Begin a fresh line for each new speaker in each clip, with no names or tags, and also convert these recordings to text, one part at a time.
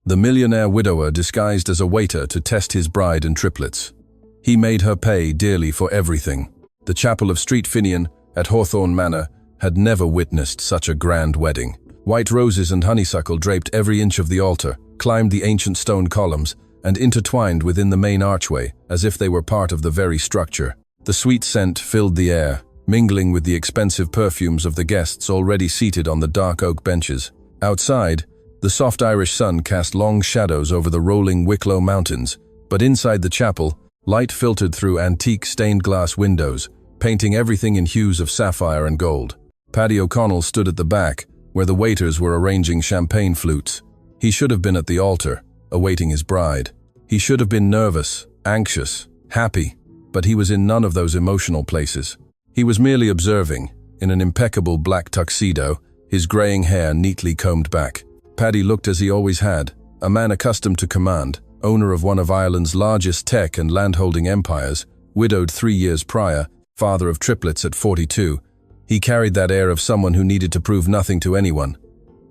the millionaire widower disguised as a waiter to test his bride and triplets. He made her pay dearly for everything. The chapel of Street Finian at Hawthorne Manor had never witnessed such a grand wedding. White roses and honeysuckle draped every inch of the altar, climbed the ancient stone columns, and intertwined within the main archway, as if they were part of the very structure. The sweet scent filled the air, mingling with the expensive perfumes of the guests already seated on the dark oak benches. Outside, the soft Irish sun cast long shadows over the rolling Wicklow Mountains, but inside the chapel, light filtered through antique stained-glass windows, painting everything in hues of sapphire and gold. Paddy O'Connell stood at the back, where the waiters were arranging champagne flutes. He should have been at the altar, awaiting his bride. He should have been nervous, anxious, happy, but he was in none of those emotional places. He was merely observing, in an impeccable black tuxedo, his graying hair neatly combed back. Paddy looked as he always had, a man accustomed to command, owner of one of Ireland's largest tech and landholding empires, widowed 3 years prior, father of triplets at 42. He carried that air of someone who needed to prove nothing to anyone.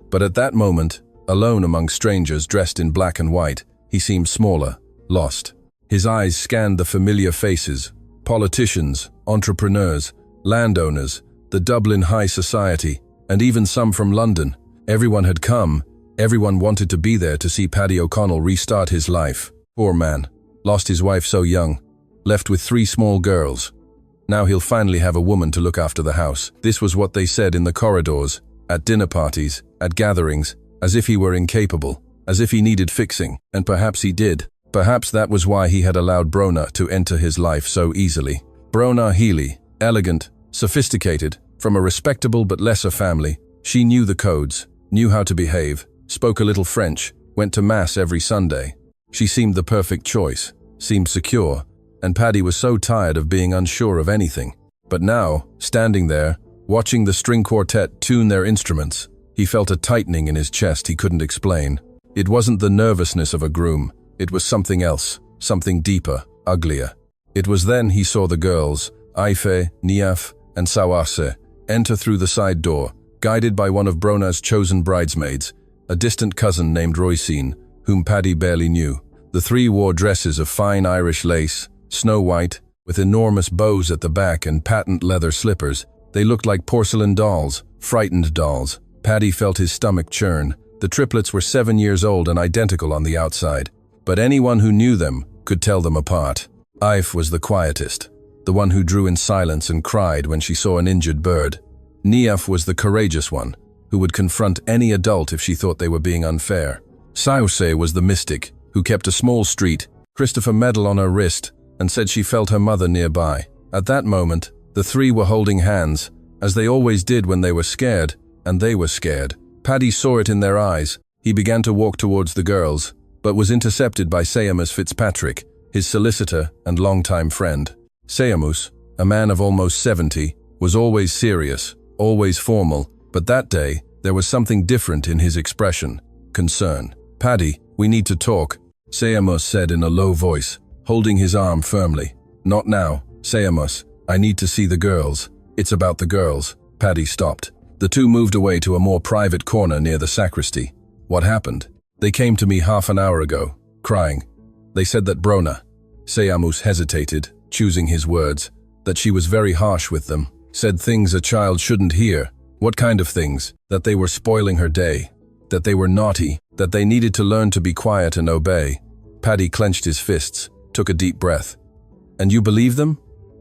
But at that moment, alone among strangers dressed in black and white, he seemed smaller, lost. His eyes scanned the familiar faces, politicians, entrepreneurs, landowners, the Dublin high society, and even some from London. Everyone had come, everyone wanted to be there to see Paddy O'Connell restart his life. Poor man, lost his wife so young, left with 3 small girls. Now he'll finally have a woman to look after the house. This was what they said in the corridors, at dinner parties, at gatherings, as if he were incapable, as if he needed fixing, and perhaps he did. Perhaps that was why he had allowed Brona to enter his life so easily. Brona Healy, elegant, sophisticated, from a respectable but lesser family. She knew the codes, knew how to behave, spoke a little French, went to mass every Sunday. She seemed the perfect choice, seemed secure, and Paddy was so tired of being unsure of anything. But now, standing there, watching the string quartet tune their instruments, he felt a tightening in his chest he couldn't explain. It wasn't the nervousness of a groom, it was something else, something deeper, uglier. It was then he saw the girls, Aife, Niaf, and Sawase, enter through the side door, guided by one of Brona's chosen bridesmaids, a distant cousin named Roisin, whom Paddy barely knew. The 3 wore dresses of fine Irish lace, snow white, with enormous bows at the back and patent leather slippers. They looked like porcelain dolls, frightened dolls. Paddy felt his stomach churn. The triplets were 7 years old and identical on the outside, but anyone who knew them could tell them apart. Aife was the quietest, the one who drew in silence and cried when she saw an injured bird. Niaf was the courageous one, who would confront any adult if she thought they were being unfair. Sause was the mystic, who kept a small street, Christopher medal on her wrist, and said she felt her mother nearby. At that moment, the 3 were holding hands, as they always did when they were scared, and they were scared. Paddy saw it in their eyes. He began to walk towards the girls, but was intercepted by Seamus Fitzpatrick, his solicitor and longtime friend. Seamus, a man of almost 70, was always serious, always formal, but that day, there was something different in his expression, concern. "Paddy, we need to talk," Seamus said in a low voice, holding his arm firmly. "Not now, Seamus. I need to see the girls. It's about the girls." Paddy stopped. The 2 moved away to a more private corner near the sacristy. "What happened?" "They came to me half an hour ago, crying. They said that Brona," Seamus hesitated, choosing his words, "that she was very harsh with them, said things a child shouldn't hear." "What kind of things?" "That they were spoiling her day, that they were naughty, that they needed to learn to be quiet and obey." Paddy clenched his fists, took a deep breath. "And you believe them?"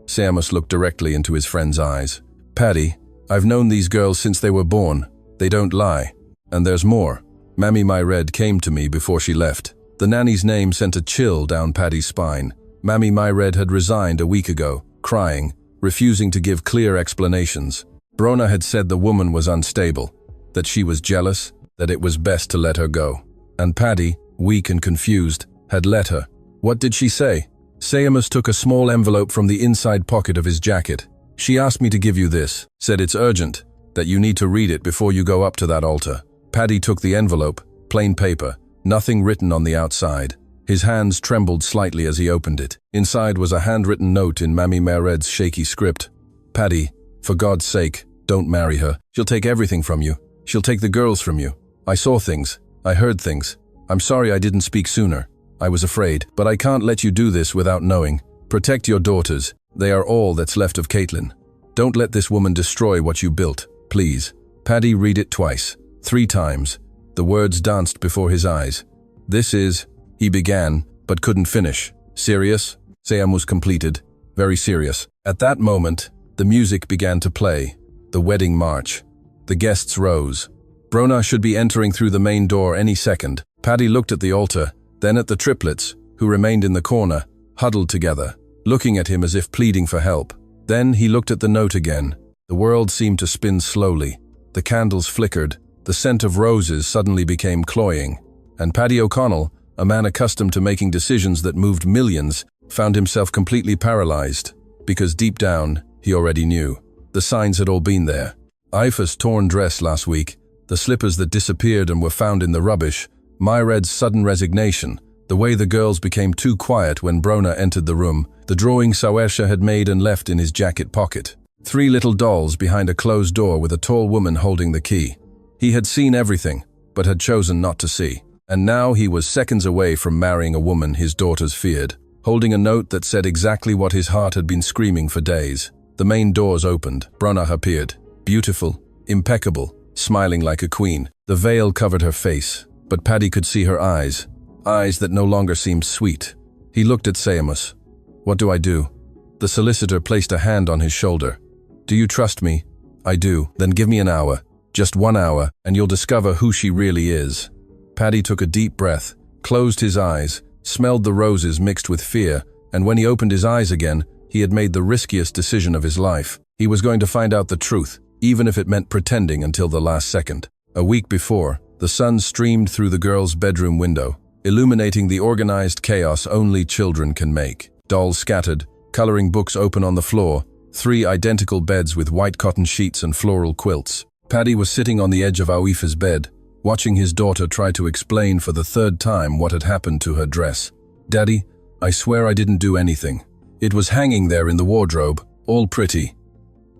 Seamus looked directly into his friend's eyes. "Paddy, I've known these girls since they were born. They don't lie. And there's more. Mammy Myred came to me before she left." The nanny's name sent a chill down Paddy's spine. Mammy Myred had resigned a week ago, crying, refusing to give clear explanations. Brona had said the woman was unstable, that she was jealous, that it was best to let her go. And Paddy, weak and confused, had let her. What did she say? Seamus took a small envelope from the inside pocket of his jacket. "She asked me to give you this, said it's urgent, that you need to read it before you go up to that altar." Paddy took the envelope, plain paper, nothing written on the outside. His hands trembled slightly as he opened it. Inside was a handwritten note in Mammy Mered's shaky script. "Paddy, for God's sake, don't marry her. She'll take everything from you. She'll take the girls from you. I saw things. I heard things. I'm sorry I didn't speak sooner. I was afraid, but I can't let you do this without knowing. Protect your daughters. They are all that's left of Caitlin. Don't let this woman destroy what you built, please. Paddy read it twice, 3 times. The words danced before his eyes. This is, he began, but couldn't finish. Serious? Sam was completed. Very serious. At that moment, the music began to play. The wedding march. The guests rose. Brona should be entering through the main door any second. Paddy looked at the altar, then at the triplets, who remained in the corner, huddled together, looking at him as if pleading for help. Then he looked at the note again. The world seemed to spin slowly. The candles flickered. The scent of roses suddenly became cloying. And Paddy O'Connell, a man accustomed to making decisions that moved millions, found himself completely paralyzed. Because deep down, he already knew. The signs had all been there. Aoife's torn dress last week, the slippers that disappeared and were found in the rubbish, Myred's sudden resignation, the way the girls became too quiet when Brona entered the room, the drawing Saoirse had made and left in his jacket pocket. 3 little dolls behind a closed door with a tall woman holding the key. He had seen everything, but had chosen not to see. And now he was seconds away from marrying a woman his daughters feared, holding a note that said exactly what his heart had been screaming for days. The main doors opened. Brona appeared. Beautiful, impeccable, smiling like a queen. The veil covered her face, but Paddy could see her eyes. Eyes that no longer seemed sweet. He looked at Seamus. What do I do? The solicitor placed a hand on his shoulder. Do you trust me? I do. Then give me an hour. Just 1 hour, and you'll discover who she really is. Paddy took a deep breath, closed his eyes, smelled the roses mixed with fear, and when he opened his eyes again, he had made the riskiest decision of his life. He was going to find out the truth, even if it meant pretending until the last second. A week before, the sun streamed through the girl's bedroom window, illuminating the organized chaos only children can make. Dolls scattered, coloring books open on the floor, 3 identical beds with white cotton sheets and floral quilts. Paddy was sitting on the edge of Aoife's bed, watching his daughter try to explain for the 3rd time what had happened to her dress. Daddy, I swear I didn't do anything. It was hanging there in the wardrobe, all pretty.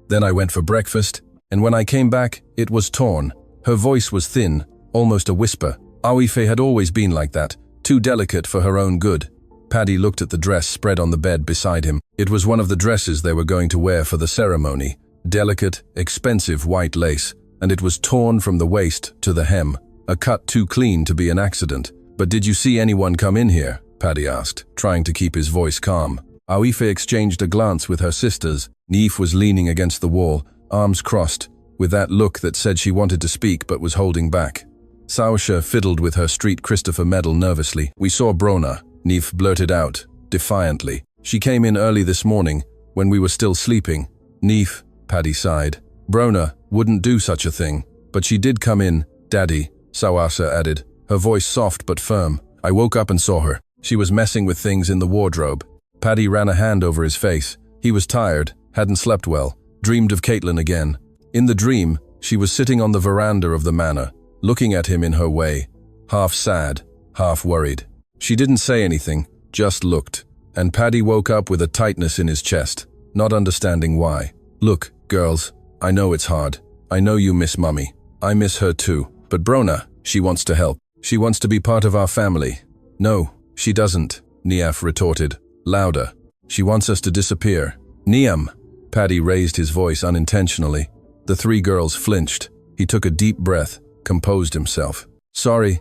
Then I went for breakfast, and when I came back, it was torn. Her voice was thin, almost a whisper. Aoife had always been like that, too delicate for her own good. Paddy looked at the dress spread on the bed beside him. It was one of the dresses they were going to wear for the ceremony. Delicate, expensive white lace, and it was torn from the waist to the hem, a cut too clean to be an accident. But did you see anyone come in here? Paddy asked, trying to keep his voice calm. Aoife exchanged a glance with her sisters. Niamh was leaning against the wall, arms crossed, with that look that said she wanted to speak but was holding back. Saoirse fiddled with her Street Christopher medal nervously. We saw Brona, Niamh blurted out, defiantly. She came in early this morning, when we were still sleeping. Niamh, Paddy sighed. Brona wouldn't do such a thing, but she did come in, Daddy, Saoirse added, her voice soft but firm. I woke up and saw her. She was messing with things in the wardrobe. Paddy ran a hand over his face. He was tired, hadn't slept well, dreamed of Caitlin again. In the dream, she was sitting on the veranda of the manor, looking at him in her way, half sad, half worried. She didn't say anything, just looked, and Paddy woke up with a tightness in his chest, not understanding why. Look, girls, I know it's hard. I know you miss Mummy. I miss her too. But Brona, she wants to help. She wants to be part of our family. No, she doesn't, Niamh retorted, louder. She wants us to disappear. Niamh! Paddy raised his voice unintentionally. The 3 girls flinched. He took a deep breath, composed himself. Sorry,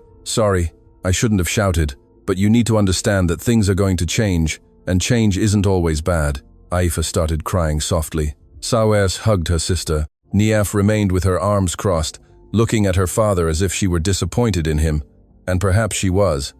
I shouldn't have shouted, but you need to understand that things are going to change, and change isn't always bad. Aoife started crying softly. Saoirse hugged her sister. Niamh remained with her arms crossed, looking at her father as if she were disappointed in him, and perhaps she was.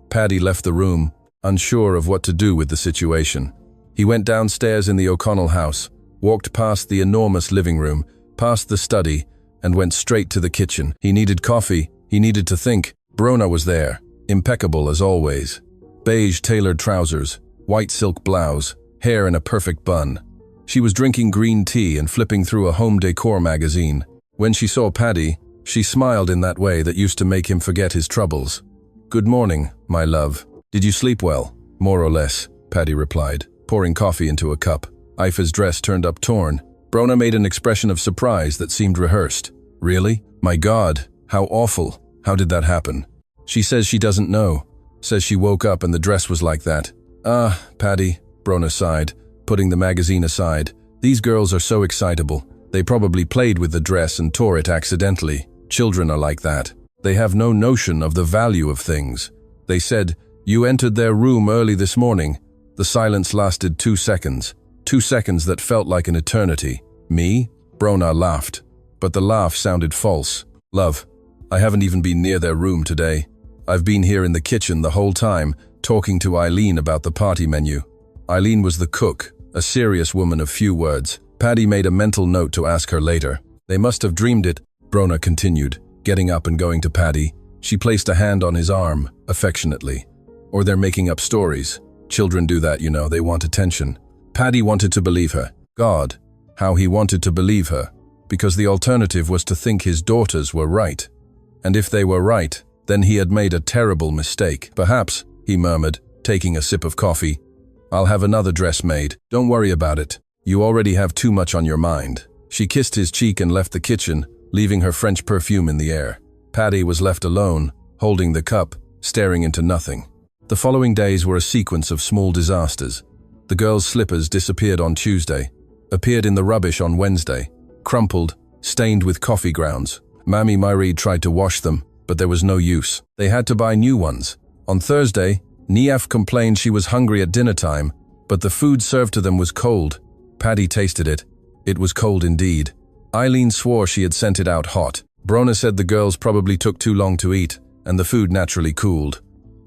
Paddy left the room, unsure of what to do with the situation. He went downstairs in the O'Connell house, walked past the enormous living room, past the study, and went straight to the kitchen. He needed coffee, he needed to think. Brona was there, impeccable as always. Beige tailored trousers, white silk blouse, hair in a perfect bun. She was drinking green tea and flipping through a home decor magazine. When she saw Paddy, she smiled in that way that used to make him forget his troubles. Good morning, my love. Did you sleep well? More or less, Paddy replied, pouring coffee into a cup. Aoife's dress turned up torn. Brona made an expression of surprise that seemed rehearsed. Really? My God, how awful. How did that happen? She says she doesn't know. Says she woke up and the dress was like that. Ah, Paddy, Brona sighed, putting the magazine aside. These girls are so excitable. They probably played with the dress and tore it accidentally. Children are like that. They have no notion of the value of things. They said, "You entered their room early this morning." The silence lasted 2 seconds. 2 seconds that felt like an eternity. Me? Brona laughed. But the laugh sounded false. Love, I haven't even been near their room today. I've been here in the kitchen the whole time, talking to Eileen about the party menu. Eileen was the cook, a serious woman of few words. Paddy made a mental note to ask her later. They must have dreamed it, Brona continued, getting up and going to Paddy. She placed a hand on his arm, affectionately. Or they're making up stories. Children do that, you know, they want attention. Paddy wanted to believe her. God, how he wanted to believe her. Because the alternative was to think his daughters were right. And if they were right, then he had made a terrible mistake. Perhaps, he murmured, taking a sip of coffee. I'll have another dress made. Don't worry about it. You already have too much on your mind. She kissed his cheek and left the kitchen, leaving her French perfume in the air. Paddy was left alone, holding the cup, staring into nothing. The following days were a sequence of small disasters. The girl's slippers disappeared on Tuesday, appeared in the rubbish on Wednesday, crumpled, stained with coffee grounds. Mammy Myreed tried to wash them, but there was no use. They had to buy new ones. On Thursday, Niaf complained she was hungry at dinner time, but the food served to them was cold. Paddy tasted it. It was cold indeed. Eileen swore she had sent it out hot. Brona said the girls probably took too long to eat, and the food naturally cooled.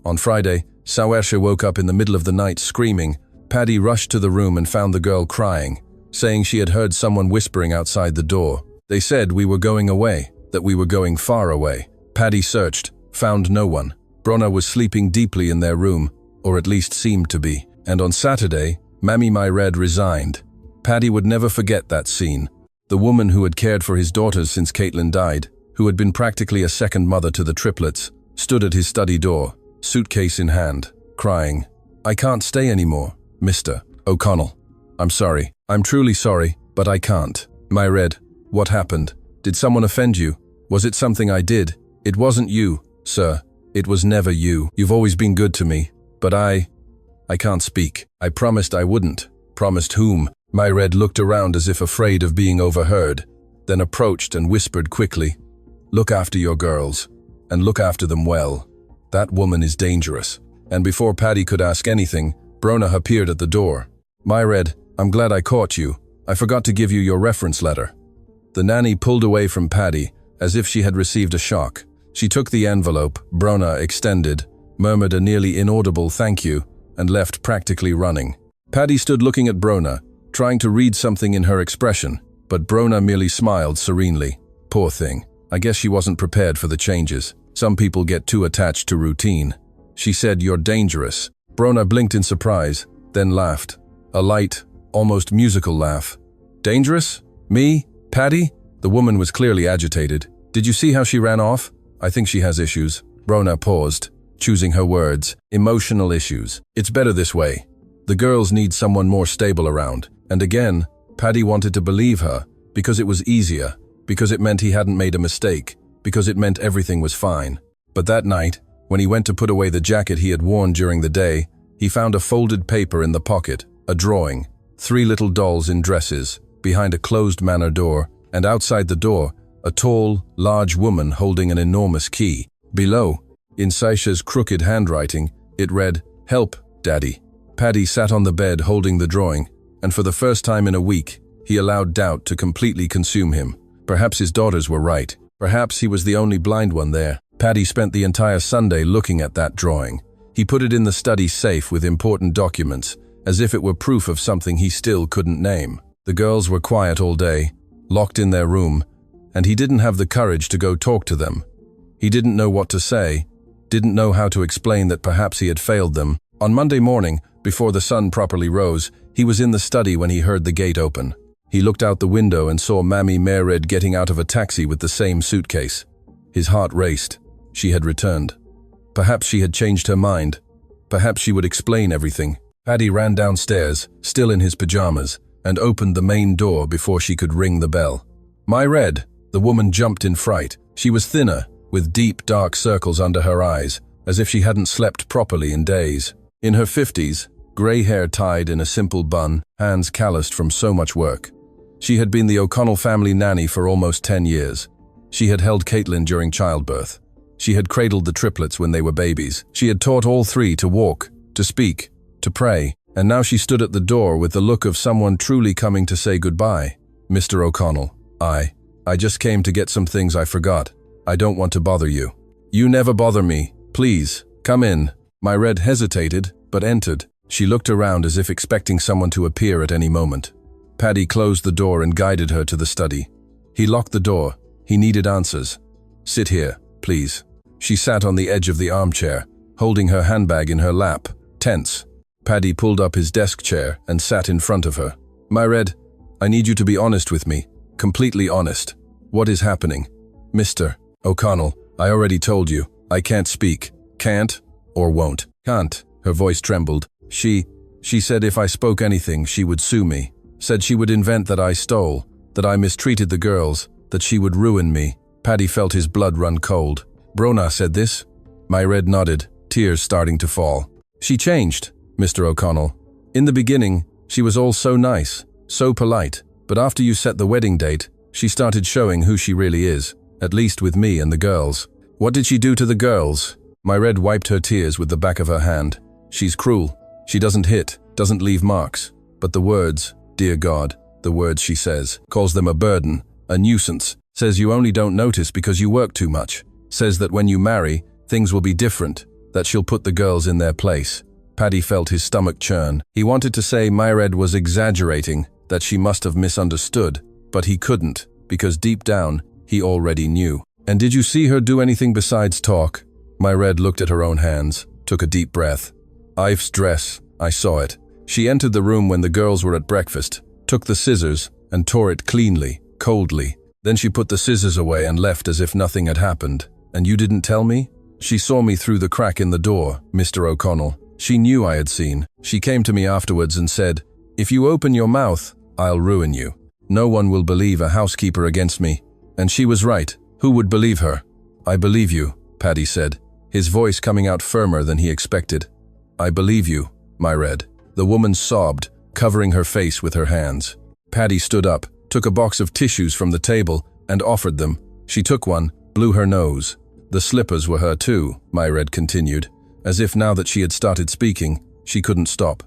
On Friday, Saoirse woke up in the middle of the night screaming. Paddy rushed to the room and found the girl crying, saying she had heard someone whispering outside the door. They said we were going away, that we were going far away. Paddy searched, found no one. Brona was sleeping deeply in their room, or at least seemed to be. And on Saturday, Mammy Myreed resigned. Paddy would never forget that scene. The woman who had cared for his daughters since Caitlin died, who had been practically a second mother to the triplets, stood at his study door, suitcase in hand, crying, "I can't stay anymore, Mr. O'Connell. I'm sorry. I'm truly sorry, but I can't." Myreed, what happened? Did someone offend you? Was it something I did? It wasn't you, sir. It was never you. You've always been good to me, but I can't speak. I promised I wouldn't. Promised whom? Myreed looked around as if afraid of being overheard, then approached and whispered quickly, "Look after your girls, and look after them well. That woman is dangerous." And before Paddy could ask anything, Brona appeared at the door. "Myreed, I'm glad I caught you. I forgot to give you your reference letter." The nanny pulled away from Paddy, as if she had received a shock. She took the envelope Brona extended, murmured a nearly inaudible thank you, and left practically running. Paddy stood looking at Brona, trying to read something in her expression, but Brona merely smiled serenely. Poor thing. I guess she wasn't prepared for the changes. Some people get too attached to routine. She said, "You're dangerous." Brona blinked in surprise, then laughed. A light, almost musical laugh. "Dangerous? Me? Paddy?" The woman was clearly agitated. "Did you see how she ran off? I think she has issues." Brona paused, choosing her words. Emotional issues. It's better this way. The girls need someone more stable around. And again, Paddy wanted to believe her, because it was easier, because it meant he hadn't made a mistake, because it meant everything was fine. But that night, when he went to put away the jacket he had worn during the day, he found a folded paper in the pocket, a drawing, 3 little dolls in dresses, behind a closed manor door, and outside the door, a tall, large woman holding an enormous key. Below, in Saisha's crooked handwriting, it read, "Help, Daddy." Paddy sat on the bed holding the drawing, and for the first time in a week, he allowed doubt to completely consume him. Perhaps his daughters were right. Perhaps he was the only blind one there. Paddy spent the entire Sunday looking at that drawing. He put it in the study safe with important documents, as if it were proof of something he still couldn't name. The girls were quiet all day, locked in their room, and he didn't have the courage to go talk to them. He didn't know what to say, didn't know how to explain that perhaps he had failed them. On Monday morning, before the sun properly rose, he was in the study when he heard the gate open. He looked out the window and saw Mammy Myreed getting out of a taxi with the same suitcase. His heart raced. She had returned. Perhaps she had changed her mind. Perhaps she would explain everything. Paddy ran downstairs, still in his pajamas, and opened the main door before she could ring the bell. "Myreed!" The woman jumped in fright. She was thinner, with deep, dark circles under her eyes, as if she hadn't slept properly in days. In her 50s, grey hair tied in a simple bun, hands calloused from so much work. She had been the O'Connell family nanny for almost 10 years. She had held Caitlin during childbirth. She had cradled the triplets when they were babies. She had taught all three to walk, to speak, to pray, and now she stood at the door with the look of someone truly coming to say goodbye. Mr. O'Connell, I just came to get some things I forgot. I don't want to bother you. You never bother me. Please, come in. Myred hesitated, but entered. She looked around as if expecting someone to appear at any moment. Paddy closed the door and guided her to the study. He locked the door. He needed answers. Sit here, please. She sat on the edge of the armchair, holding her handbag in her lap, tense. Paddy pulled up his desk chair and sat in front of her. Myred, I need you to be honest with me. Completely honest. What is happening? Mr. O'Connell, I already told you. I can't speak. Can't or won't. Can't. Her voice trembled. She said if I spoke anything, she would sue me. Said she would invent that I stole, that I mistreated the girls, that she would ruin me. Paddy felt his blood run cold. Brona said this? Myred nodded, tears starting to fall. She changed, Mr. O'Connell. In the beginning, she was all so nice, so polite, but after you set the wedding date, she started showing who she really is, at least with me and the girls. What did she do to the girls? Myred wiped her tears with the back of her hand. She's cruel. She doesn't hit, doesn't leave marks. But the words, dear God, the words she says, calls them a burden, a nuisance, says you only don't notice because you work too much, says that when you marry, things will be different, that she'll put the girls in their place. Paddy felt his stomach churn. He wanted to say Myred was exaggerating, that she must have misunderstood, but he couldn't, because deep down, he already knew. And did you see her do anything besides talk? Myred looked at her own hands, took a deep breath. Ive's dress, I saw it. She entered the room when the girls were at breakfast, took the scissors, and tore it cleanly, coldly. Then she put the scissors away and left as if nothing had happened. And you didn't tell me? She saw me through the crack in the door, Mr. O'Connell. She knew I had seen. She came to me afterwards and said, if you open your mouth, I'll ruin you. No one will believe a housekeeper against me. And she was right. Who would believe her? I believe you, Paddy said, his voice coming out firmer than he expected. I believe you, Myred. The woman sobbed, covering her face with her hands. Paddy stood up, took a box of tissues from the table, and offered them. She took one, blew her nose. The slippers were her too, Myred continued, as if now that she had started speaking, she couldn't stop.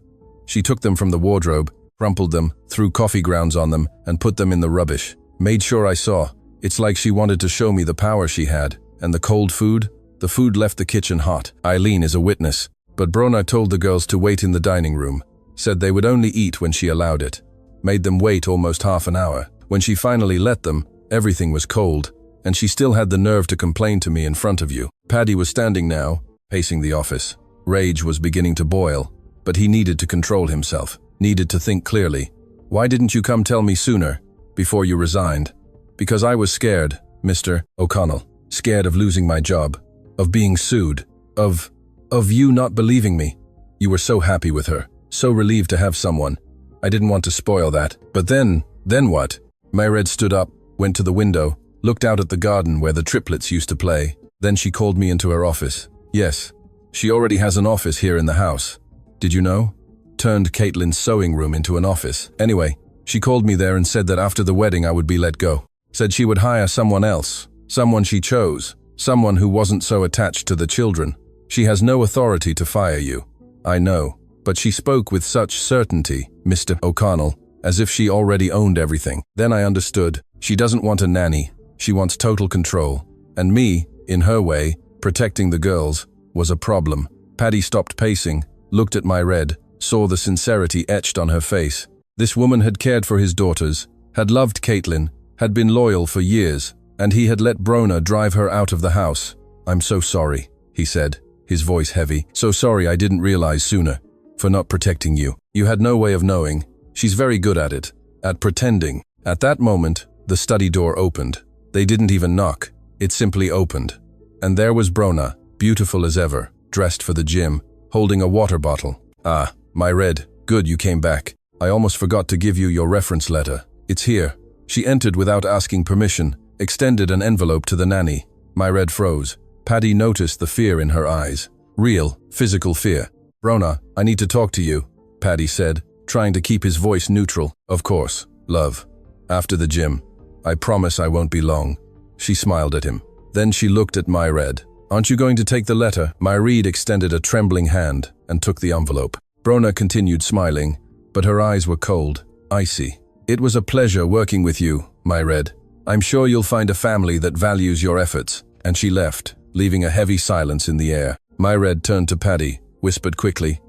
She took them from the wardrobe, crumpled them, threw coffee grounds on them, and put them in the rubbish. Made sure I saw. It's like she wanted to show me the power she had. And the cold food? The food left the kitchen hot. Eileen is a witness. But Brona told the girls to wait in the dining room. Said they would only eat when she allowed it. Made them wait almost half an hour. When she finally let them, everything was cold. And she still had the nerve to complain to me in front of you. Paddy was standing now, pacing the office. Rage was beginning to boil. But he needed to control himself. Needed to think clearly. Why didn't you come tell me sooner? Before you resigned? Because I was scared, Mr. O'Connell. Scared of losing my job. Of being sued. Of you not believing me. You were so happy with her. So relieved to have someone. I didn't want to spoil that. But then what? Myred stood up, went to the window, looked out at the garden where the triplets used to play. Then she called me into her office. Yes, she already has an office here in the house. Did you know? Turned Caitlin's sewing room into an office. Anyway, she called me there and said that after the wedding I would be let go. Said she would hire someone else. Someone she chose. Someone who wasn't so attached to the children. She has no authority to fire you. I know. But she spoke with such certainty, Mr. O'Connell, as if she already owned everything. Then I understood. She doesn't want a nanny. She wants total control. And me, in her way, protecting the girls, was a problem. Paddy stopped pacing, looked at Myred, saw the sincerity etched on her face. This woman had cared for his daughters, had loved Caitlin, had been loyal for years, and he had let Brona drive her out of the house. I'm so sorry, he said, his voice heavy. So sorry I didn't realize sooner. For not protecting you. You had no way of knowing. She's very good at it. At pretending. At that moment, the study door opened. They didn't even knock. It simply opened. And there was Brona, beautiful as ever, dressed for the gym, holding a water bottle. Ah, Myred, good you came back. I almost forgot to give you your reference letter. It's here. She entered without asking permission, extended an envelope to the nanny. Myred froze. Paddy noticed the fear in her eyes. Real, physical fear. "Brona, I need to talk to you," Paddy said, trying to keep his voice neutral. "Of course, love. After the gym. I promise I won't be long." She smiled at him. Then she looked at Myred. "Aren't you going to take the letter?" Myred extended a trembling hand and took the envelope. Brona continued smiling, but her eyes were cold, icy. "It was a pleasure working with you, Myred. I'm sure you'll find a family that values your efforts." And she left, leaving a heavy silence in the air. Myred turned to Paddy, whispered quickly,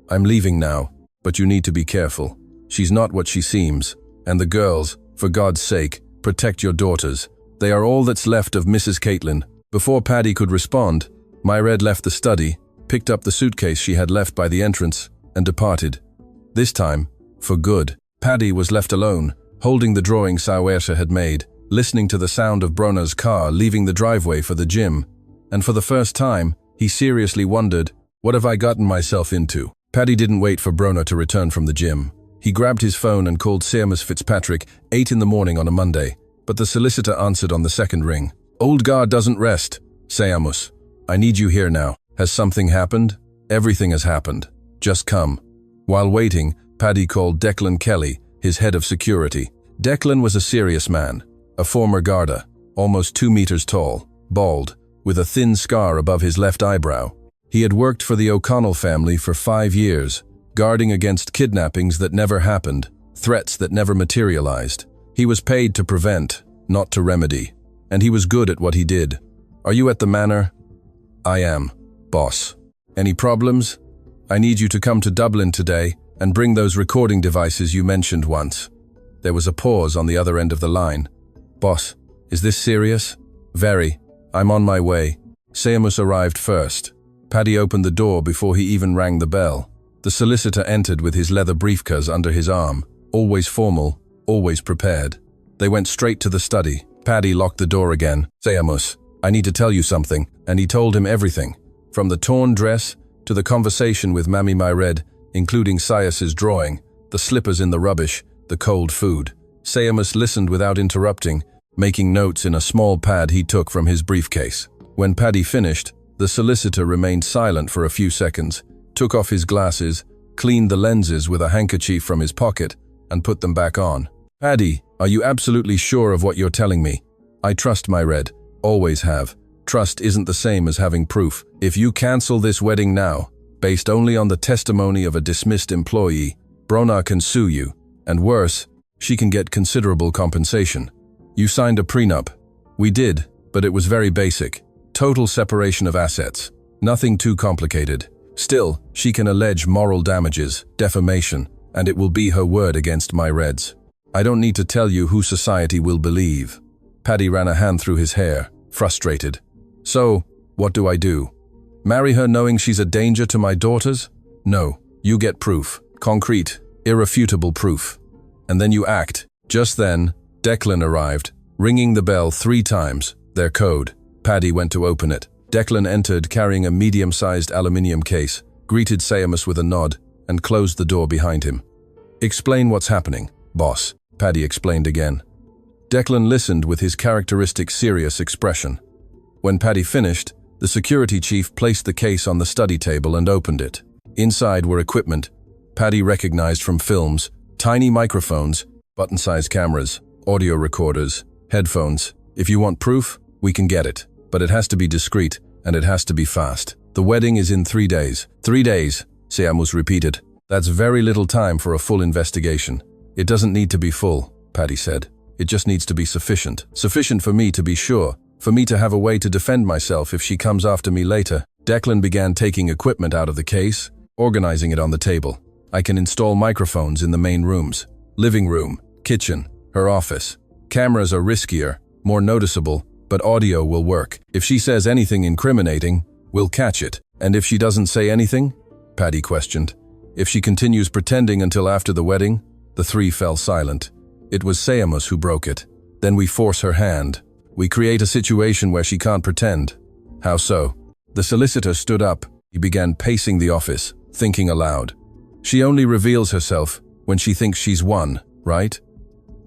"I'm leaving now, but you need to be careful. She's not what she seems. And the girls, for God's sake, protect your daughters. They are all that's left of Mrs. Caitlin." Before Paddy could respond, Myred left the study, picked up the suitcase she had left by the entrance, and departed. This time, for good. Paddy was left alone, holding the drawing Saoirse had made, listening to the sound of Brona's car leaving the driveway for the gym. And for the first time, he seriously wondered, what have I gotten myself into? Paddy didn't wait for Brona to return from the gym. He grabbed his phone and called Seamus Fitzpatrick 8 in the morning on a Monday, but the solicitor answered on the second ring. "Old guard doesn't rest. Seamus, I need you here now. Has something happened?" "Everything has happened. Just come." While waiting, Paddy called Declan Kelly, his head of security. Declan was a serious man, a former Garda, almost 2 meters tall, bald, with a thin scar above his left eyebrow. He had worked for the O'Connell family for 5 years, guarding against kidnappings that never happened, threats that never materialized. He was paid to prevent, not to remedy, and he was good at what he did. "Are you at the manor?" "I am, boss." "Any problems?" "I need you to come to Dublin today and bring those recording devices you mentioned once." There was a pause on the other end of the line. "Boss, is this serious?" "Very. I'm on my way." Seamus arrived first. Paddy opened the door before he even rang the bell. The solicitor entered with his leather briefcase under his arm, always formal, always prepared. They went straight to the study. Paddy locked the door again. "Seamus, I need to tell you something," and he told him everything, from the torn dress to the conversation with Mammy Myred, including Sias's drawing, the slippers in the rubbish, the cold food. Seamus listened without interrupting, making notes in a small pad he took from his briefcase. When Paddy finished, the solicitor remained silent for a few seconds, took off his glasses, cleaned the lenses with a handkerchief from his pocket, and put them back on. "Paddy, are you absolutely sure of what you're telling me?" "I trust Myred, always have. Trust isn't the same as having proof. If you cancel this wedding now, based only on the testimony of a dismissed employee, Brona can sue you, and worse, she can get considerable compensation. You signed a prenup." "We did, but it was very basic. Total separation of assets. Nothing too complicated. Still, she can allege moral damages, defamation, and it will be her word against Myreds. I don't need to tell you who society will believe." Paddy ran a hand through his hair, frustrated. "So, what do I do? Marry her knowing she's a danger to my daughters? No, you get proof. Concrete, irrefutable proof. And then you act." Just then, Declan arrived, ringing the bell 3 times, their code. Paddy went to open it. Declan entered carrying a medium-sized aluminium case, greeted Seamus with a nod, and closed the door behind him. "Explain what's happening, boss," Paddy explained again. Declan listened with his characteristic serious expression. When Paddy finished, the security chief placed the case on the study table and opened it. Inside were equipment Paddy recognized from films, tiny microphones, button-sized cameras, audio recorders, headphones. "If you want proof, we can get it. But it has to be discreet, and it has to be fast. The wedding is in 3 days. 3 days, Seamus repeated. That's very little time for a full investigation. It doesn't need to be full, Paddy said. It just needs to be sufficient. Sufficient for me to be sure, for me to have a way to defend myself if she comes after me later. Declan began taking equipment out of the case, organizing it on the table. I can install microphones in the main rooms. Living room, kitchen, her office. Cameras are riskier, more noticeable, but audio will work. If she says anything incriminating, we'll catch it. And if she doesn't say anything? Paddy questioned. If she continues pretending until after the wedding? The three fell silent. It was Seamus who broke it. Then we force her hand. We create a situation where she can't pretend. How so? The solicitor stood up. He began pacing the office, thinking aloud. She only reveals herself when she thinks she's won, right?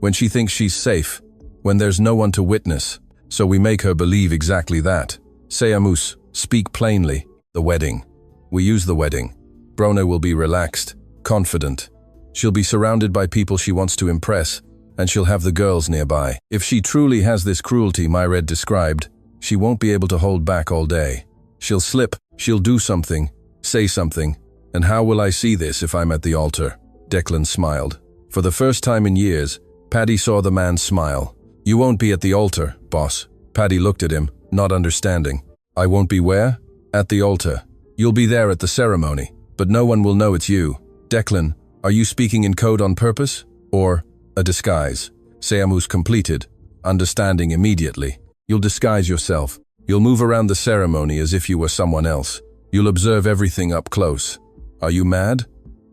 When she thinks she's safe, when there's no one to witness. So we make her believe exactly that. Seamus, speak plainly. The wedding. We use the wedding. Brona will be relaxed, confident. She'll be surrounded by people she wants to impress, and she'll have the girls nearby. If she truly has this cruelty Myred described, she won't be able to hold back all day. She'll slip, she'll do something, say something. And how will I see this if I'm at the altar? Declan smiled. For the first time in years, Paddy saw the man smile. You won't be at the altar, boss. Paddy looked at him, not understanding. I won't be where? At the altar. You'll be there at the ceremony, but no one will know it's you. Declan, are you speaking in code on purpose? Or a disguise? Seamus completed, understanding immediately. You'll disguise yourself. You'll move around the ceremony as if you were someone else. You'll observe everything up close. Are you mad?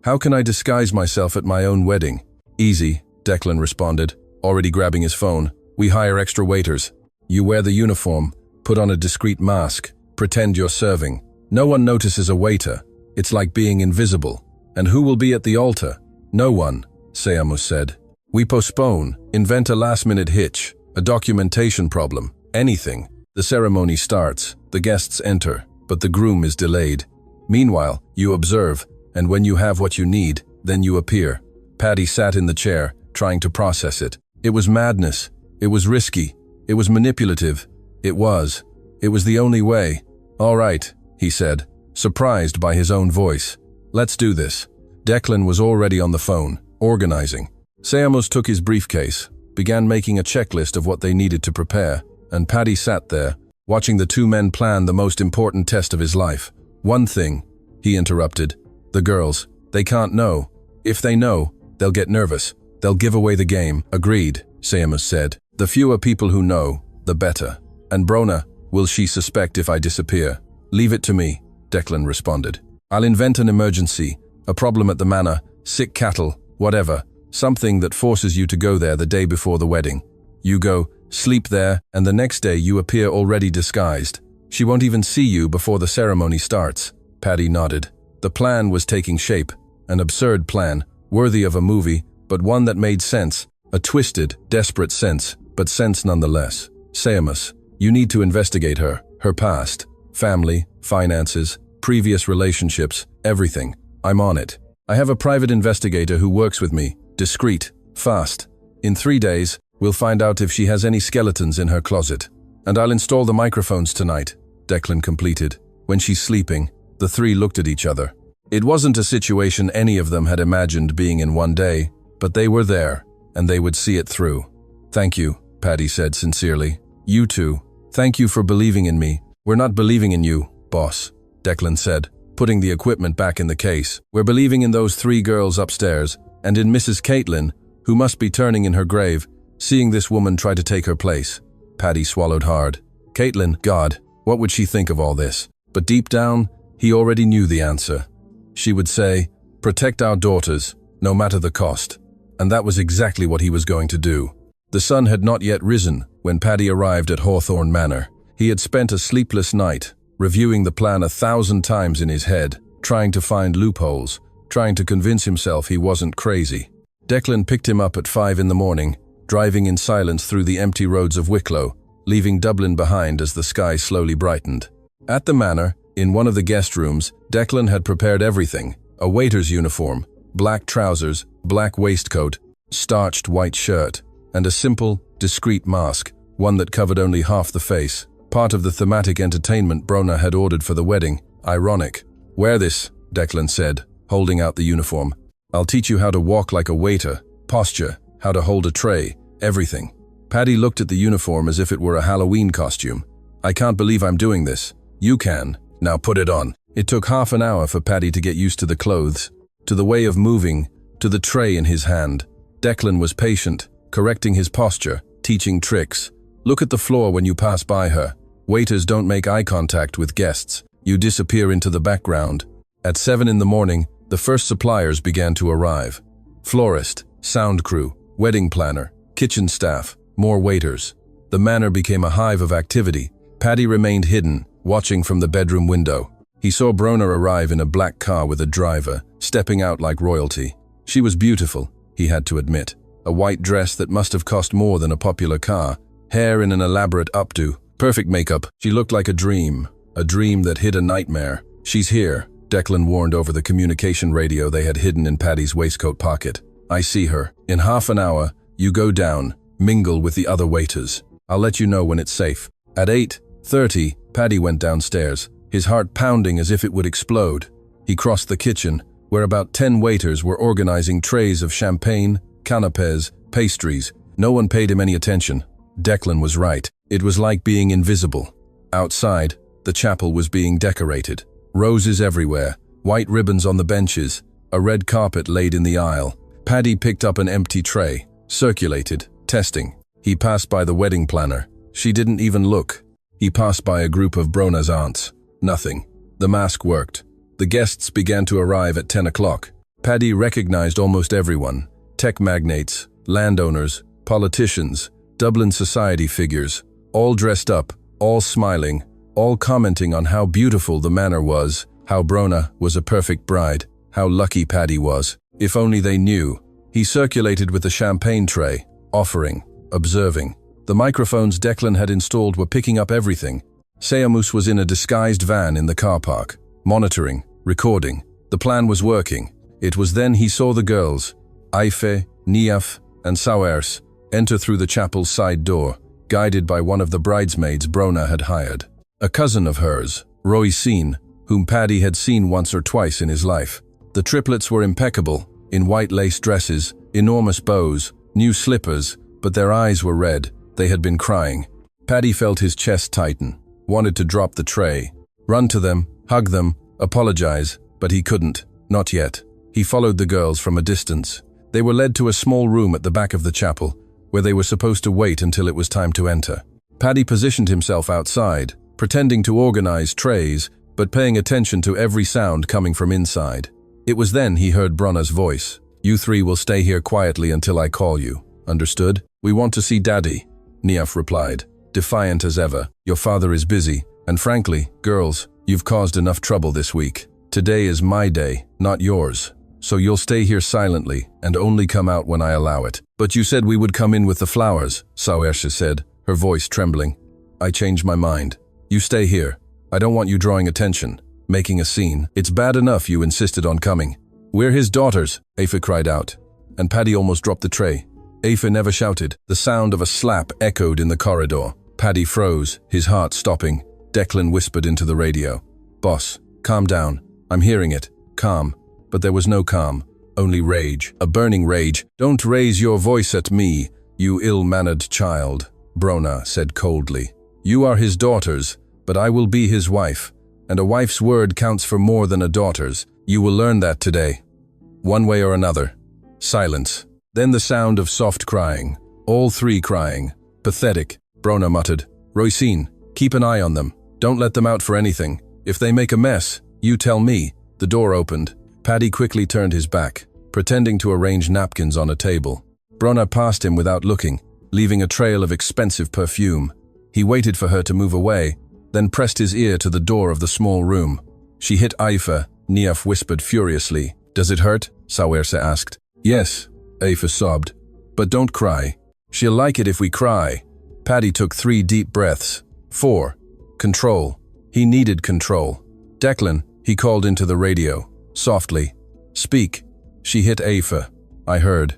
How can I disguise myself at my own wedding? Easy, Declan responded, already grabbing his phone. We hire extra waiters. You wear the uniform, put on a discreet mask, pretend you're serving. No one notices a waiter. It's like being invisible. And who will be at the altar? No one, Seamus said. We postpone, invent a last-minute hitch, a documentation problem, anything. The ceremony starts, the guests enter, but the groom is delayed. Meanwhile, you observe, and when you have what you need, then you appear. Paddy sat in the chair, trying to process it. It was madness. It was risky. It was manipulative. It was the only way. All right, he said, surprised by his own voice. Let's do this. Declan was already on the phone, organizing. Seamus took his briefcase, began making a checklist of what they needed to prepare, and Paddy sat there, watching the two men plan the most important test of his life. One thing, he interrupted. The girls, they can't know. If they know, they'll get nervous. They'll give away the game. Agreed, Seamus said. The fewer people who know, the better. And Brona, will she suspect if I disappear? Leave it to me, Declan responded. I'll invent an emergency, a problem at the manor, sick cattle, whatever, something that forces you to go there the day before the wedding. You go, sleep there, and the next day you appear already disguised. She won't even see you before the ceremony starts. Paddy nodded. The plan was taking shape, an absurd plan, worthy of a movie, but one that made sense, a twisted, desperate sense, but sense nonetheless. Seamus, you need to investigate her past, family, finances, previous relationships, everything. I'm on it. I have a private investigator who works with me, discreet, fast. In 3 days, we'll find out if she has any skeletons in her closet. And I'll install the microphones tonight, Declan completed. When she's sleeping, the three looked at each other. It wasn't a situation any of them had imagined being in one day, but they were there, and they would see it through. Thank you, Paddy said sincerely. You too. Thank you for believing in me. We're not believing in you, boss, Declan said, putting the equipment back in the case. We're believing in those 3 girls upstairs, and in Mrs. Caitlin, who must be turning in her grave, seeing this woman try to take her place. Paddy swallowed hard. Caitlin, God, what would she think of all this? But deep down, he already knew the answer. She would say, protect our daughters, no matter the cost. And that was exactly what he was going to do. The sun had not yet risen when Paddy arrived at Hawthorne Manor. He had spent a sleepless night, reviewing the plan 1,000 times in his head, trying to find loopholes, trying to convince himself he wasn't crazy. Declan picked him up at 5 in the morning, driving in silence through the empty roads of Wicklow, leaving Dublin behind as the sky slowly brightened. At the manor, in one of the guest rooms, Declan had prepared everything: a waiter's uniform, black trousers, black waistcoat, starched white shirt, and a simple, discreet mask, one that covered only half the face, part of the thematic entertainment Brona had ordered for the wedding. Ironic. Wear this, Declan said, holding out the uniform. I'll teach you how to walk like a waiter, posture, how to hold a tray, everything. Paddy looked at the uniform as if it were a Halloween costume. I can't believe I'm doing this. You can. Now put it on. It took half an hour for Paddy to get used to the clothes, to the way of moving, to the tray in his hand. Declan was patient, correcting his posture, teaching tricks. Look at the floor when you pass by her. Waiters don't make eye contact with guests. You disappear into the background. At 7 in the morning, the first suppliers began to arrive. Florist, sound crew, wedding planner, kitchen staff, more waiters. The manor became a hive of activity. Paddy remained hidden, watching from the bedroom window. He saw Brona arrive in a black car with a driver, stepping out like royalty. She was beautiful, he had to admit. A white dress that must have cost more than a popular car, hair in an elaborate updo, perfect makeup. She looked like a dream that hid a nightmare. "She's here," Declan warned over the communication radio they had hidden in Paddy's waistcoat pocket. "I see her. In half an hour, you go down, mingle with the other waiters. I'll let you know when it's safe." At 8:30, Paddy went downstairs, his heart pounding as if it would explode. He crossed the kitchen, where about 10 waiters were organizing trays of champagne, canapés, pastries. No one paid him any attention. Declan was right. It was like being invisible. Outside, the chapel was being decorated. Roses everywhere, white ribbons on the benches, a red carpet laid in the aisle. Paddy picked up an empty tray, circulated, testing. He passed by the wedding planner. She didn't even look. He passed by a group of Brona's aunts. Nothing. The mask worked. The guests began to arrive at 10 o'clock. Paddy recognized almost everyone. Tech magnates, landowners, politicians, Dublin society figures, all dressed up, all smiling, all commenting on how beautiful the manor was, how Brona was a perfect bride, how lucky Paddy was. If only they knew. He circulated with the champagne tray, offering, observing. The microphones Declan had installed were picking up everything. Seamus was in a disguised van in the car park, monitoring, recording. The plan was working. It was then he saw the girls, Aoife, Niamh, and Sauers, enter through the chapel's side door, guided by one of the bridesmaids Brona had hired. A cousin of hers, Roisin, whom Paddy had seen once or twice in his life. The triplets were impeccable, in white lace dresses, enormous bows, new slippers, but their eyes were red. They had been crying. Paddy felt his chest tighten, wanted to drop the tray, run to them, hug them, apologize, but he couldn't, not yet. He followed the girls from a distance. They were led to a small room at the back of the chapel, where they were supposed to wait until it was time to enter. Paddy positioned himself outside, pretending to organize trays, but paying attention to every sound coming from inside. It was then he heard Brona's voice. "You three will stay here quietly until I call you. Understood? We want to see Daddy," Niamh replied, defiant as ever. "Your father is busy, and frankly, girls, you've caused enough trouble this week. Today is my day, not yours. So you'll stay here silently and only come out when I allow it." "But you said we would come in with the flowers," Saoirse said, her voice trembling. "I changed my mind. You stay here. I don't want you drawing attention, making a scene. It's bad enough you insisted on coming." "We're his daughters," Aoife cried out, and Paddy almost dropped the tray. Aoife never shouted. The sound of a slap echoed in the corridor. Paddy froze, his heart stopping. Declan whispered into the radio. "Boss, calm down. I'm hearing it. Calm." But there was no calm, only rage, a burning rage. "Don't raise your voice at me, you ill-mannered child," Brona said coldly. "You are his daughters, but I will be his wife, and a wife's word counts for more than a daughter's. You will learn that today. One way or another." Silence. Then the sound of soft crying, all three crying. "Pathetic," Brona muttered. "Roisin, keep an eye on them. Don't let them out for anything. If they make a mess, you tell me." The door opened. Paddy quickly turned his back, pretending to arrange napkins on a table. Brona passed him without looking, leaving a trail of expensive perfume. He waited for her to move away, then pressed his ear to the door of the small room. "She hit Aoife," Niamh whispered furiously. "Does it hurt?" Saoirse asked. "Yes," Aoife sobbed. "But don't cry. She'll like it if we cry." Paddy took 3 deep breaths. 4. Control. He needed control. "Declan," he called into the radio. Softly. "Speak." She hit Aoife. "I heard.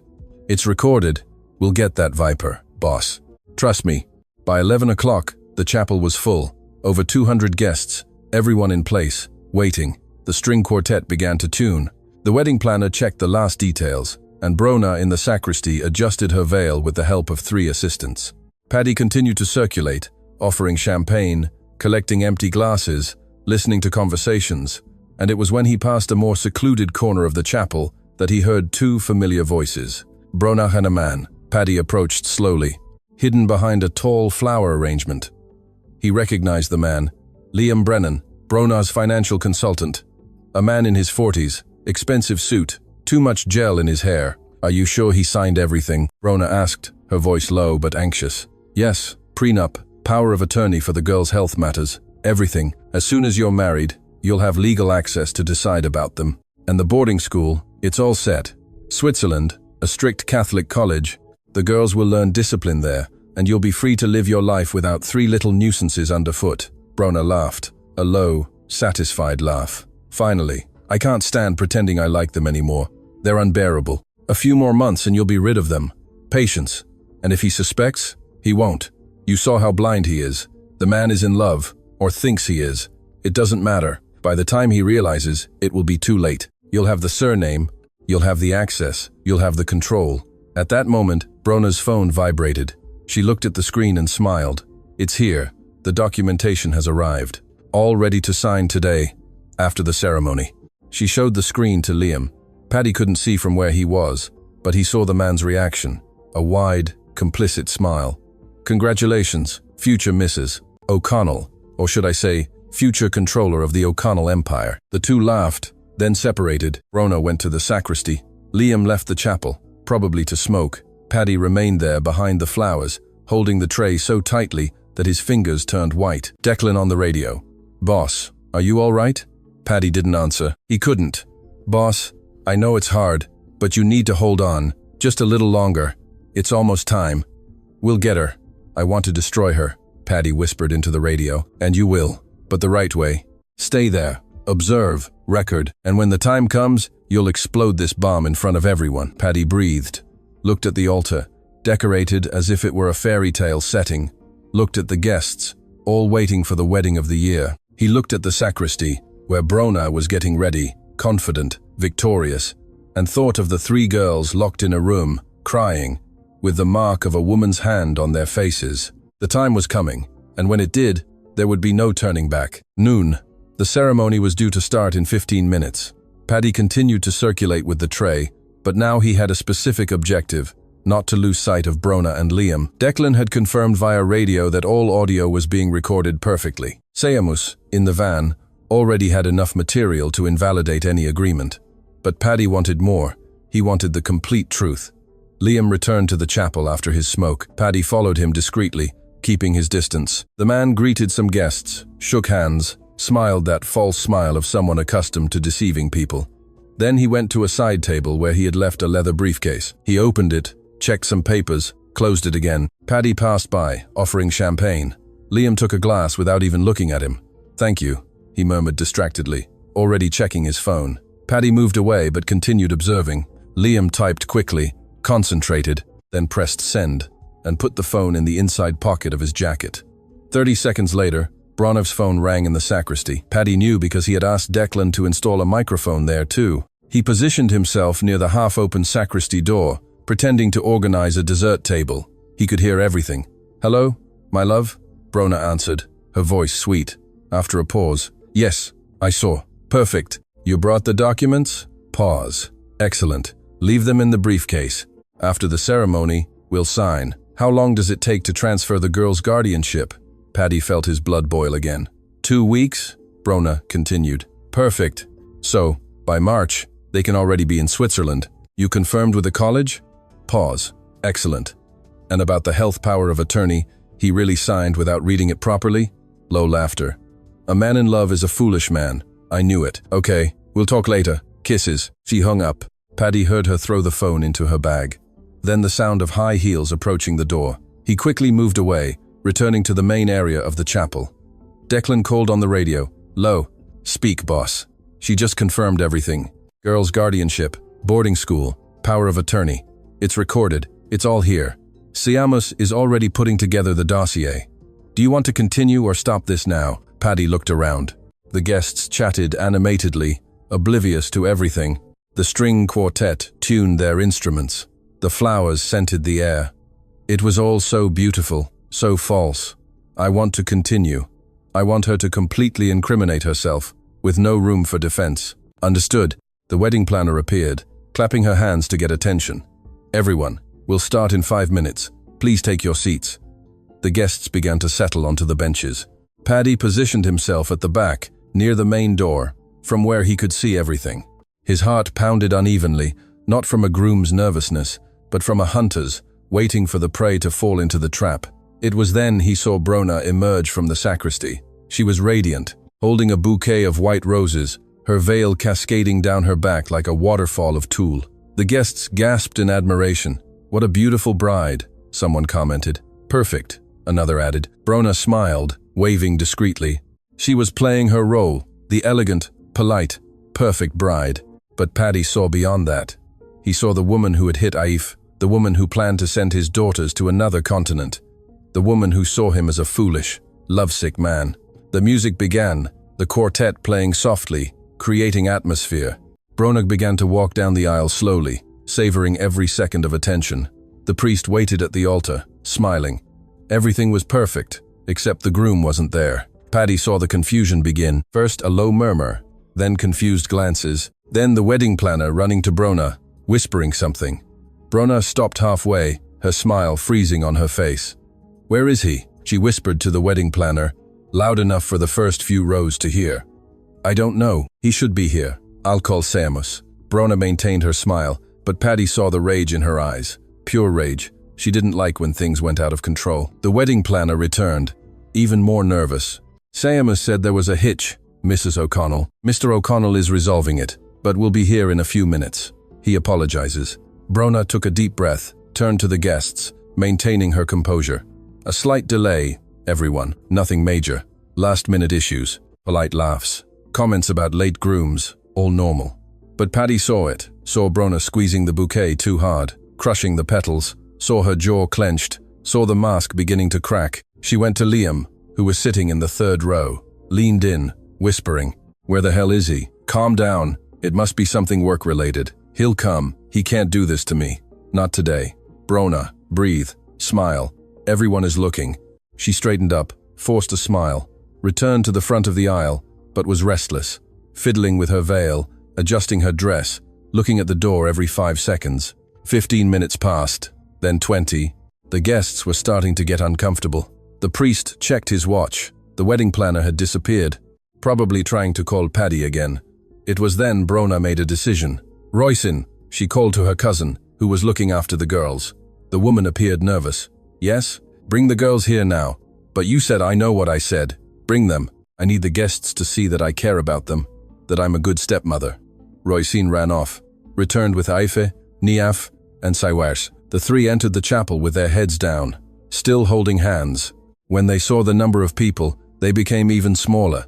It's recorded. We'll get that viper, boss. Trust me." By 11 o'clock, the chapel was full. Over 200 guests, everyone in place, waiting. The string quartet began to tune. The wedding planner checked the last details, and Brona in the sacristy adjusted her veil with the help of 3 assistants. Paddy continued to circulate, offering champagne, collecting empty glasses, listening to conversations, and it was when he passed a more secluded corner of the chapel that he heard 2 familiar voices. Brona and a man. Paddy approached slowly, hidden behind a tall flower arrangement. He recognized the man, Liam Brennan, Brona's financial consultant. A man in his 40s, expensive suit, too much gel in his hair. "Are you sure he signed everything?" Brona asked, her voice low but anxious. "Yes, prenup, power of attorney for the girl's health matters, everything. As soon as you're married, you'll have legal access to decide about them. And the boarding school, it's all set. Switzerland, a strict Catholic college. The girls will learn discipline there, and you'll be free to live your life without 3 little nuisances underfoot." Brona laughed, a low, satisfied laugh. "Finally, I can't stand pretending I like them anymore. They're unbearable. A few more months and you'll be rid of them. Patience. And if he suspects, he won't. You saw how blind he is. The man is in love, or thinks he is. It doesn't matter. By the time he realizes, it will be too late. You'll have the surname, you'll have the access, you'll have the control." At that moment, Brona's phone vibrated. She looked at the screen and smiled. "It's here. The documentation has arrived. All ready to sign today, after the ceremony." She showed the screen to Liam. Paddy couldn't see from where he was, but he saw the man's reaction, a wide, complicit smile. "Congratulations, future Mrs. O'Connell, or should I say, future controller of the O'Connell Empire." The two laughed, then separated. Brona went to the sacristy. Liam left the chapel, probably to smoke. Paddy remained there behind the flowers, holding the tray so tightly that his fingers turned white. Declan on the radio. "Boss, are you all right?" Paddy didn't answer. He couldn't. "Boss, I know it's hard, but you need to hold on. Just a little longer. It's almost time. We'll get her. I want to destroy her," Paddy whispered into the radio. "And you will, but the right way. Stay there, observe, record, and when the time comes, you'll explode this bomb in front of everyone." Paddy breathed, looked at the altar, decorated as if it were a fairy tale setting, looked at the guests, all waiting for the wedding of the year. He looked at the sacristy, where Brona was getting ready, confident, victorious, and thought of the 3 girls locked in a room, crying, with the mark of a woman's hand on their faces. The time was coming, and when it did, there would be no turning back. Noon. The ceremony was due to start in 15 minutes. Paddy continued to circulate with the tray, but now he had a specific objective, not to lose sight of Brona and Liam. Declan had confirmed via radio that all audio was being recorded perfectly. Seamus, in the van, already had enough material to invalidate any agreement. But Paddy wanted more. He wanted the complete truth. Liam returned to the chapel after his smoke. Paddy followed him discreetly, keeping his distance. The man greeted some guests, shook hands, smiled that false smile of someone accustomed to deceiving people. Then he went to a side table where he had left a leather briefcase. He opened it, checked some papers, closed it again. Paddy passed by, offering champagne. Liam took a glass without even looking at him. "Thank you," he murmured distractedly, already checking his phone. Paddy moved away but continued observing. Liam typed quickly, concentrated, then pressed send, and put the phone in the inside pocket of his jacket. 30 seconds later, Bronov's phone rang in the sacristy. Paddy knew because he had asked Declan to install a microphone there too. He positioned himself near the half-open sacristy door, pretending to organize a dessert table. He could hear everything. "Hello, my love?" Brona answered, her voice sweet. After a pause, "Yes, I saw. Perfect. You brought the documents?" Pause. "Excellent. Leave them in the briefcase. After the ceremony, we'll sign. How long does it take to transfer the girl's guardianship?" Paddy felt his blood boil again. 2 weeks, Brona continued. "Perfect. So, by March, they can already be in Switzerland. You confirmed with the college?" Pause. "Excellent. And about the health power of attorney, he really signed without reading it properly?" Low laughter. "A man in love is a foolish man. I knew it. Okay, we'll talk later. Kisses." She hung up. Paddy heard her throw the phone into her bag. Then the sound of high heels approaching the door. He quickly moved away, returning to the main area of the chapel. Declan called on the radio. "Low. Speak, boss." She just confirmed everything. Girl's guardianship, boarding school, power of attorney. It's recorded. It's all here. Seamus is already putting together the dossier. Do you want to continue or stop this now? Paddy looked around. The guests chatted animatedly, oblivious to everything. The string quartet tuned their instruments. The flowers scented the air. It was all so beautiful, so false. I want to continue. I want her to completely incriminate herself, with no room for defense. Understood. The wedding planner appeared, clapping her hands to get attention. Everyone, we'll start in 5 minutes. Please take your seats. The guests began to settle onto the benches. Paddy positioned himself at the back, near the main door, from where he could see everything. His heart pounded unevenly, not from a groom's nervousness, but from a hunter's, waiting for the prey to fall into the trap. It was then he saw Brona emerge from the sacristy. She was radiant, holding a bouquet of white roses, her veil cascading down her back like a waterfall of tulle. The guests gasped in admiration. "What a beautiful bride," someone commented. Perfect, another added. Brona smiled, waving discreetly. She was playing her role, the elegant, polite, perfect bride. But Paddy saw beyond that. He saw the woman who had hit Aif, the woman who planned to send his daughters to another continent, the woman who saw him as a foolish, lovesick man. The music began, the quartet playing softly, creating atmosphere. Brona began to walk down the aisle slowly, savoring every second of attention. The priest waited at the altar, smiling. Everything was perfect, except the groom wasn't there. Paddy saw the confusion begin. First a low murmur, then confused glances, then the wedding planner running to Brona, whispering something. Brona stopped halfway, her smile freezing on her face. "Where is he?" she whispered to the wedding planner, loud enough for the first few rows to hear. "I don't know. He should be here. I'll call Samus." Brona maintained her smile, but Paddy saw the rage in her eyes. Pure rage. She didn't like when things went out of control. The wedding planner returned, even more nervous. "Samus said there was a hitch, Mrs. O'Connell. Mr. O'Connell is resolving it, but will be here in a few minutes. He apologizes." Brona took a deep breath, turned to the guests, maintaining her composure. "A slight delay, everyone. Nothing major. Last-minute issues. Polite laughs. Comments about late grooms. All normal." But Paddy saw it, saw Brona squeezing the bouquet too hard, crushing the petals, saw her jaw clenched, saw the mask beginning to crack. She went to Liam, who was sitting in the third row, leaned in, whispering, "Where the hell is he? Calm down. It must be something work-related. He'll come. He can't do this to me. Not today. Brona, breathe. Smile. Everyone is looking." She straightened up, forced a smile, returned to the front of the aisle, but was restless, fiddling with her veil, adjusting her dress, looking at the door every 5 seconds. 15 minutes passed, then 20. The guests were starting to get uncomfortable. The priest checked his watch. The wedding planner had disappeared, probably trying to call Paddy again. It was then Brona made a decision. "Roisin," she called to her cousin, who was looking after the girls. The woman appeared nervous. "Yes? Bring the girls here now." "But you said." "I know what I said. Bring them. I need the guests to see that I care about them, that I'm a good stepmother." Roisin ran off, returned with Aife, Niaf, and Saiwars. The three entered the chapel with their heads down, still holding hands. When they saw the number of people, they became even smaller.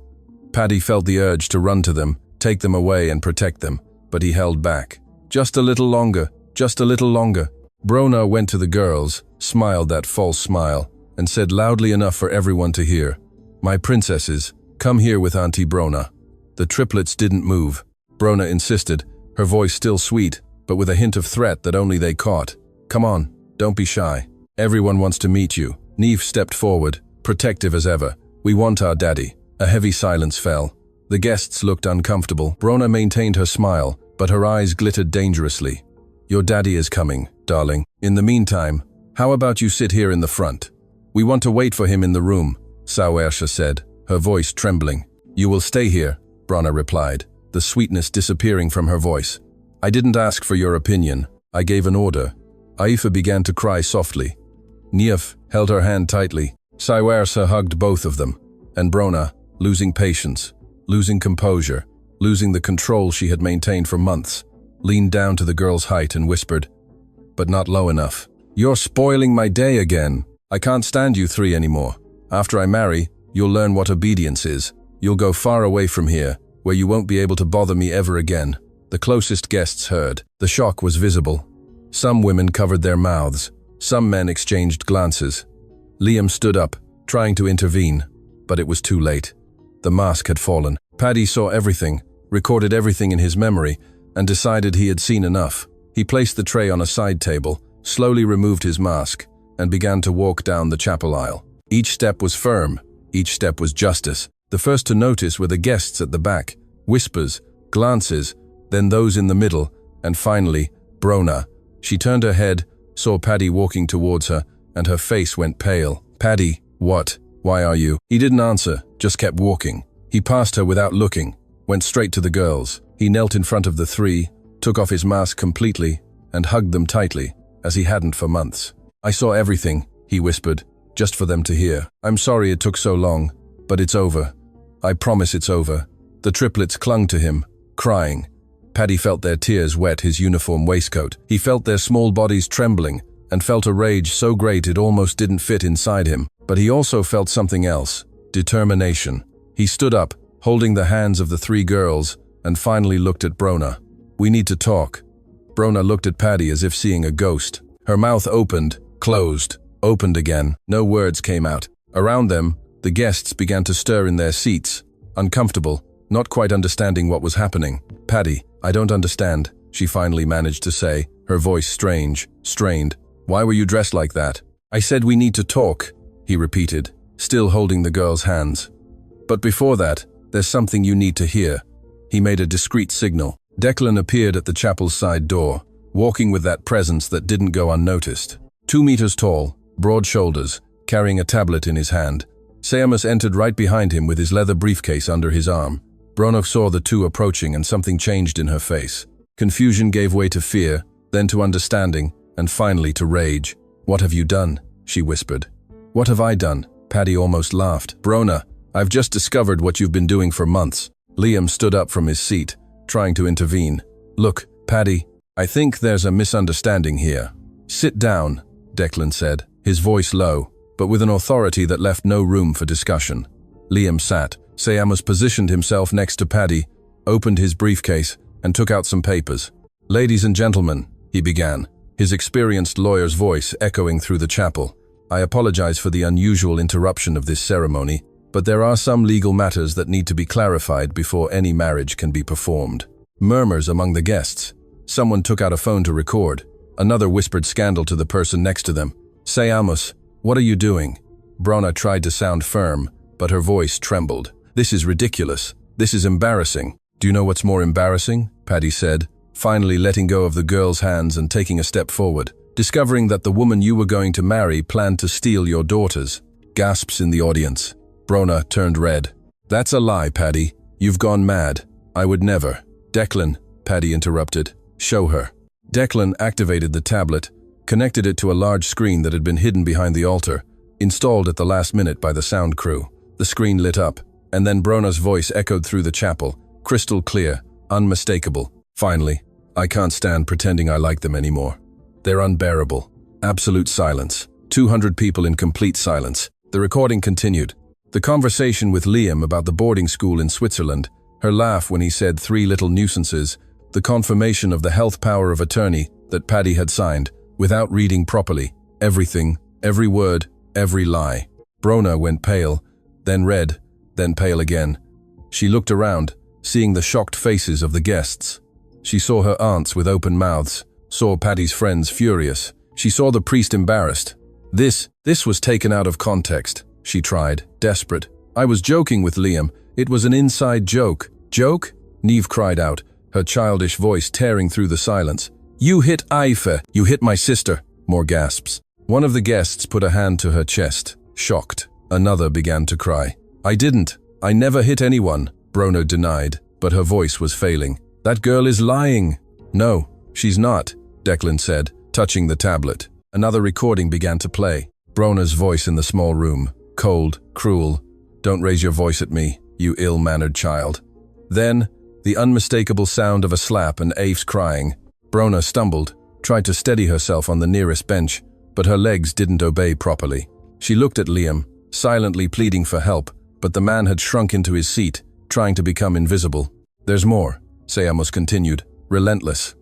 Paddy felt the urge to run to them, take them away and protect them, but he held back. "Just a little longer, just a little longer." Brona went to the girls, smiled that false smile, and said loudly enough for everyone to hear, "My princesses, come here with Auntie Brona." The triplets didn't move. Brona insisted, her voice still sweet, but with a hint of threat that only they caught. "Come on, don't be shy. Everyone wants to meet you." Neve stepped forward, protective as ever. "We want our daddy." A heavy silence fell. The guests looked uncomfortable. Brona maintained her smile, but her eyes glittered dangerously. "Your daddy is coming, darling. In the meantime, how about you sit here in the front? We want to wait for him in the room," Saoirse said, her voice trembling. "You will stay here," Brona replied, the sweetness disappearing from her voice. "I didn't ask for your opinion. I gave an order." Aifa began to cry softly. Niaf held her hand tightly. Saoirse hugged both of them, and Brona, losing patience, losing composure, losing the control she had maintained for months, leaned down to the girl's height and whispered, but not low enough, "You're spoiling my day again. I can't stand you three anymore. After I marry, you'll learn what obedience is. You'll go far away from here, where you won't be able to bother me ever again." The closest guests heard. The shock was visible. Some women covered their mouths. Some men exchanged glances. Liam stood up, trying to intervene, but it was too late. The mask had fallen. Paddy saw everything, recorded everything in his memory, and decided he had seen enough. He placed the tray on a side table, slowly removed his mask, and began to walk down the chapel aisle. Each step was firm. Each step was justice. The first to notice were the guests at the back, whispers, glances, then those in the middle, and finally, Brona. She turned her head, saw Paddy walking towards her, and her face went pale. "Paddy, what? Why are you?" He didn't answer, just kept walking. He passed her without looking, went straight to the girls. He knelt in front of the three, took off his mask completely, and hugged them tightly, as he hadn't for months. "I saw everything," he whispered, just for them to hear. "I'm sorry it took so long, but it's over. I promise it's over." The triplets clung to him, crying. Paddy felt their tears wet his uniform waistcoat. He felt their small bodies trembling, and felt a rage so great it almost didn't fit inside him. But he also felt something else, determination. He stood up, holding the hands of the three girls, and finally looked at Brona. "We need to talk." Brona looked at Paddy as if seeing a ghost. Her mouth opened, closed, opened again. No words came out. Around them, the guests began to stir in their seats, uncomfortable, not quite understanding what was happening. "Paddy, I don't understand," she finally managed to say, her voice strange, strained. "Why were you dressed like that?" "I said we need to talk," he repeated, still holding the girl's hands. "But before that, there's something you need to hear." He made a discreet signal. Declan appeared at the chapel's side door, walking with that presence that didn't go unnoticed. 2 meters tall, broad shoulders, carrying a tablet in his hand. Seamus entered right behind him with his leather briefcase under his arm. Brona saw the two approaching and something changed in her face. Confusion gave way to fear, then to understanding, and finally to rage. "What have you done?" she whispered. "What have I done?" Paddy almost laughed. "Brona, I've just discovered what you've been doing for months." Liam stood up from his seat, trying to intervene. "Look, Paddy, I think there's a misunderstanding here." "Sit down," Declan said, his voice low, but with an authority that left no room for discussion. Liam sat. Seamus positioned himself next to Paddy, opened his briefcase, and took out some papers. "Ladies and gentlemen," he began, his experienced lawyer's voice echoing through the chapel. "I apologize for the unusual interruption of this ceremony, but there are some legal matters that need to be clarified before any marriage can be performed." Murmurs among the guests. Someone took out a phone to record. Another whispered scandal to the person next to them. "Seamus, what are you doing?" Brona tried to sound firm, but her voice trembled. "This is ridiculous. This is embarrassing." "Do you know what's more embarrassing?" Paddy said, finally letting go of the girl's hands and taking a step forward. "Discovering that the woman you were going to marry planned to steal your daughters." Gasps in the audience. Brona turned red. "That's a lie, Paddy. You've gone mad. I would never." "Declan," Paddy interrupted. "Show her." Declan activated the tablet, connected it to a large screen that had been hidden behind the altar, installed at the last minute by the sound crew. The screen lit up, and then Brona's voice echoed through the chapel, crystal clear, unmistakable. "Finally, I can't stand pretending I like them anymore. They're unbearable." Absolute silence. 200 people in complete silence. The recording continued. The conversation with Liam about the boarding school in Switzerland, her laugh when he said 3 little nuisances, the confirmation of the health power of attorney that Paddy had signed, without reading properly. Everything, every word, every lie. Brona went pale, then red, then pale again. She looked around, seeing the shocked faces of the guests. She saw her aunts with open mouths, saw Paddy's friends furious. She saw the priest embarrassed. This was taken out of context, she tried, desperate. "I was joking with Liam. It was an inside joke." "Joke?" Neve cried out, her childish voice tearing through the silence. "You hit Aoife. You hit my sister." More gasps. One of the guests put a hand to her chest, shocked. Another began to cry. "I didn't. I never hit anyone," Brona denied, but her voice was failing. "That girl is lying." "No, she's not," Declan said, touching the tablet. Another recording began to play. Brona's voice in the small room, cold, cruel. "Don't raise your voice at me, you ill-mannered child." Then, the unmistakable sound of a slap and Aoife's crying. Brona stumbled, tried to steady herself on the nearest bench, but her legs didn't obey properly. She looked at Liam, silently pleading for help, but the man had shrunk into his seat, trying to become invisible. "There's more," Seamus continued, relentless.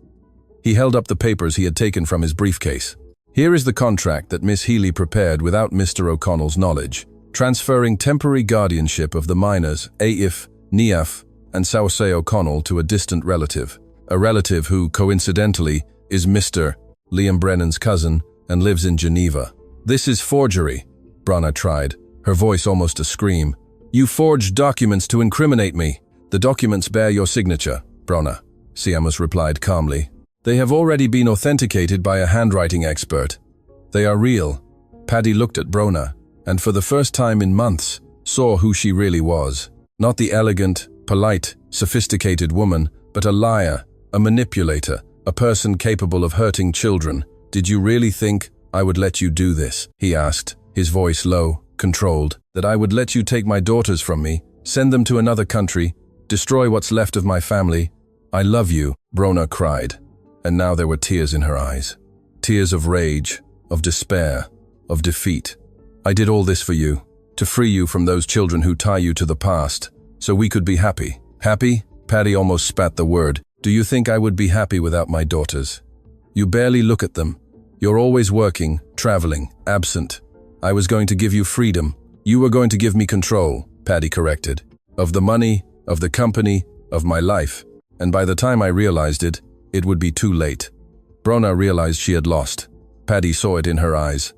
He held up the papers he had taken from his briefcase. "Here is the contract that Miss Healy prepared without Mr. O'Connell's knowledge, transferring temporary guardianship of the minors, Aoife, Niamh, and Saoirse O'Connell to a distant relative. A relative who, coincidentally, is Mr. Liam Brennan's cousin and lives in Geneva." "This is forgery," Brona tried, her voice almost a scream. "You forged documents to incriminate me." "The documents bear your signature, Brona," Seamus replied calmly. "They have already been authenticated by a handwriting expert. They are real." Paddy looked at Brona, and for the first time in months, saw who she really was. Not the elegant, polite, sophisticated woman, but a liar, a manipulator, a person capable of hurting children. "Did you really think I would let you do this?" he asked, his voice low, controlled. "That I would let you take my daughters from me, send them to another country, destroy what's left of my family? I love you," Brona cried, and now there were tears in her eyes. Tears of rage, of despair, of defeat. I did all this for you, to free you from those children who tie you to the past, so we could be happy. Happy? Paddy almost spat the word. Do you think I would be happy without my daughters? You barely look at them. You're always working, traveling, absent. I was going to give you freedom. You were going to give me control, Paddy corrected. Of the money, of the company, of my life. And by the time I realized it, it would be too late. Brona realized she had lost. Paddy saw it in her eyes.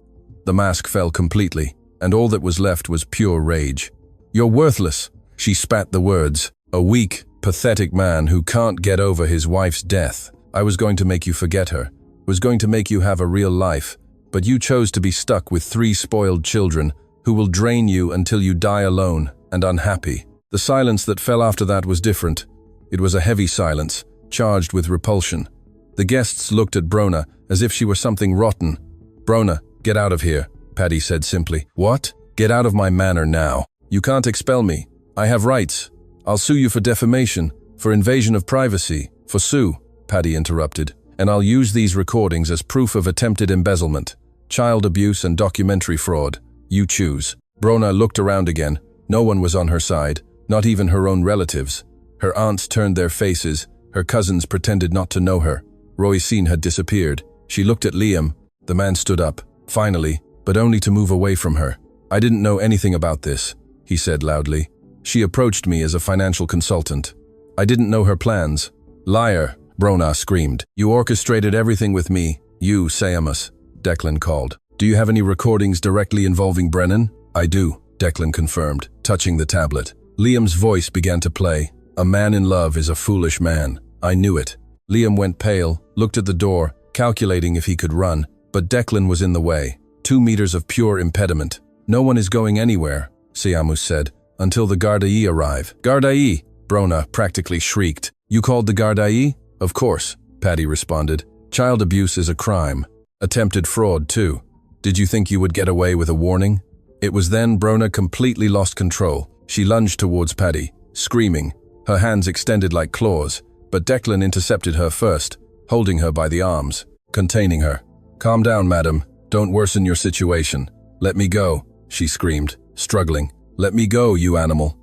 The mask fell completely, and all that was left was pure rage. You're worthless, she spat the words. A weak, pathetic man who can't get over his wife's death. I was going to make you forget her, was going to make you have a real life, but you chose to be stuck with 3 spoiled children who will drain you until you die alone and unhappy. The silence that fell after that was different. It was a heavy silence, charged with repulsion. The guests looked at Brona as if she were something rotten. Brona, get out of here, Paddy said simply. What? Get out of my manor now. You can't expel me. I have rights. I'll sue you for defamation, for invasion of privacy, for sue, Paddy interrupted. And I'll use these recordings as proof of attempted embezzlement, child abuse and documentary fraud. You choose. Brona looked around again. No one was on her side, not even her own relatives. Her aunts turned their faces, her cousins pretended not to know her. Roisin had disappeared. She looked at Liam. The man stood up, finally, but only to move away from her. I didn't know anything about this, he said loudly. She approached me as a financial consultant. I didn't know her plans. Liar, Brona screamed. You orchestrated everything with me. You, Seamus, Declan called. Do you have any recordings directly involving Brennan? I do, Declan confirmed, touching the tablet. Liam's voice began to play. A man in love is a foolish man. I knew it. Liam went pale, looked at the door, calculating if he could run, but Declan was in the way. 2 meters of pure impediment. No one is going anywhere, Seamus said, until the Gardaí arrive. Gardaí, Brona practically shrieked. You called the Gardaí? Of course, Paddy responded. Child abuse is a crime. Attempted fraud, too. Did you think you would get away with a warning? It was then Brona completely lost control. She lunged towards Paddy, screaming, her hands extended like claws, but Declan intercepted her first, holding her by the arms, containing her. Calm down, madam. Don't worsen your situation. Let me go, she screamed, struggling. Let me go, you animal.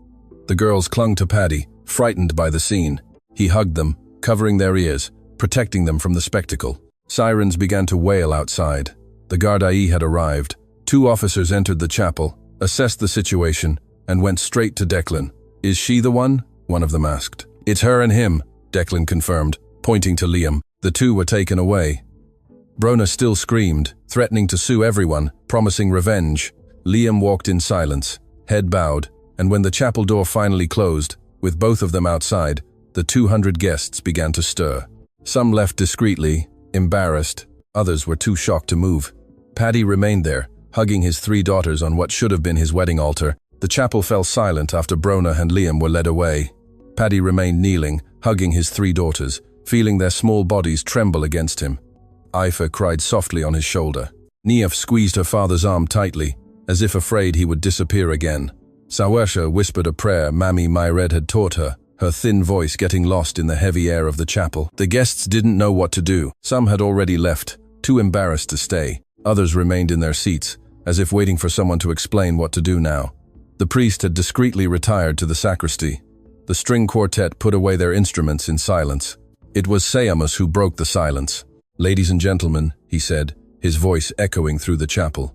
The girls clung to Paddy, frightened by the scene. He hugged them, covering their ears, protecting them from the spectacle. Sirens began to wail outside. The Gardaí had arrived. 2 officers entered the chapel, assessed the situation, and went straight to Declan. Is she the one? One of them asked. It's her and him, Declan confirmed, pointing to Liam. The 2 were taken away. Brona still screamed, threatening to sue everyone, promising revenge. Liam walked in silence, head bowed, and when the chapel door finally closed, with both of them outside, the 200 guests began to stir. Some left discreetly, embarrassed. Others were too shocked to move. Paddy remained there, hugging his 3 daughters on what should have been his wedding altar. The chapel fell silent after Brona and Liam were led away. Paddy remained kneeling, hugging his 3 daughters, feeling their small bodies tremble against him. Aoife cried softly on his shoulder. Niamh squeezed her father's arm tightly, as if afraid he would disappear again. Saoirse whispered a prayer Mammy Myred had taught her, her thin voice getting lost in the heavy air of the chapel. The guests didn't know what to do. Some had already left, too embarrassed to stay. Others remained in their seats, as if waiting for someone to explain what to do now. The priest had discreetly retired to the sacristy. The string quartet put away their instruments in silence. It was Seamus who broke the silence. Ladies and gentlemen, he said, his voice echoing through the chapel.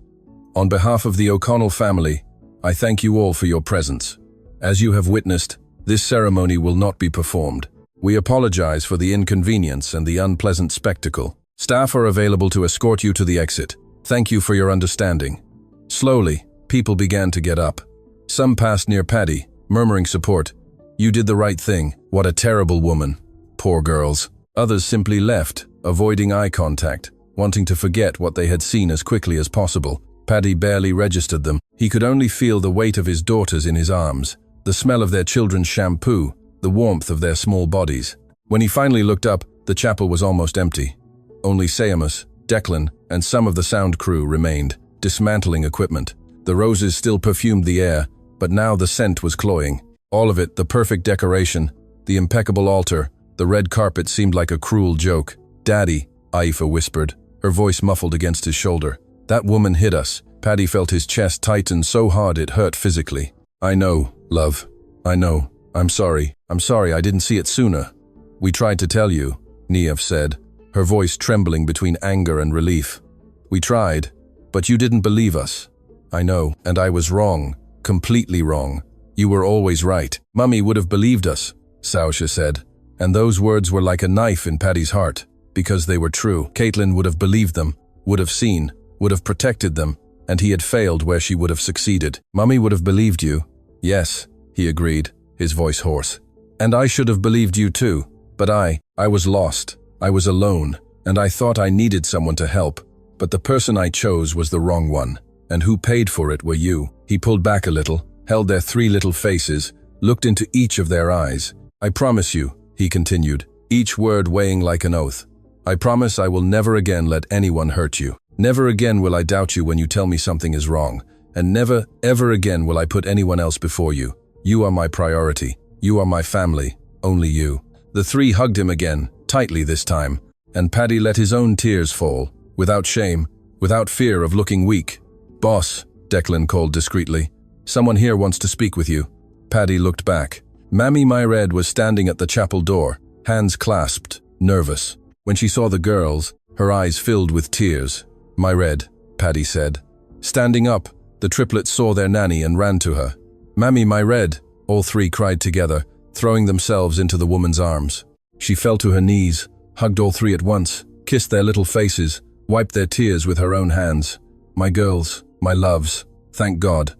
On behalf of the O'Connell family, I thank you all for your presence. As you have witnessed, this ceremony will not be performed. We apologize for the inconvenience and the unpleasant spectacle. Staff are available to escort you to the exit. Thank you for your understanding. Slowly, people began to get up. Some passed near Paddy, murmuring support. You did the right thing. What a terrible woman. Poor girls. Others simply left, avoiding eye contact, wanting to forget what they had seen as quickly as possible. Paddy barely registered them. He could only feel the weight of his daughters in his arms, the smell of their children's shampoo, the warmth of their small bodies. When he finally looked up, the chapel was almost empty. Only Seamus, Declan, and some of the sound crew remained, dismantling equipment. The roses still perfumed the air, but now the scent was cloying. All of it, the perfect decoration, the impeccable altar, the red carpet seemed like a cruel joke. Daddy, Aoife whispered, her voice muffled against his shoulder. "That woman hit us." Paddy felt his chest tighten so hard it hurt physically. "I know, love. I know. I'm sorry. I'm sorry I didn't see it sooner." "We tried to tell you," Niev said, her voice trembling between anger and relief. "We tried, but you didn't believe us." "I know, and I was wrong. Completely wrong. You were always right. Mummy would have believed us," Saoirse said, and those words were like a knife in Paddy's heart, because they were true. Caitlin would have believed them, would have seen, would have protected them, and he had failed where she would have succeeded. "Mummy would have believed you." "Yes," he agreed, his voice hoarse. "And I should have believed you too, but I was lost. I was alone, and I thought I needed someone to help, but the person I chose was the wrong one, and who paid for it were you." He pulled back a little, held their three little faces, looked into each of their eyes. "I promise you," he continued, each word weighing like an oath, "I promise I will never again let anyone hurt you. Never again will I doubt you when you tell me something is wrong, and never, ever again will I put anyone else before you. You are my priority. You are my family. Only you." The three hugged him again, tightly this time, and Paddy let his own tears fall, without shame, without fear of looking weak. "Boss," Declan called discreetly, "someone here wants to speak with you." Paddy looked back. Mammy Myred was standing at the chapel door, hands clasped, nervous. When she saw the girls, her eyes filled with tears. "Myred," Paddy said. Standing up, the triplets saw their nanny and ran to her. "Mammy Myred," all three cried together, throwing themselves into the woman's arms. She fell to her knees, hugged all three at once, kissed their little faces, wiped their tears with her own hands. "My girls, my loves, thank God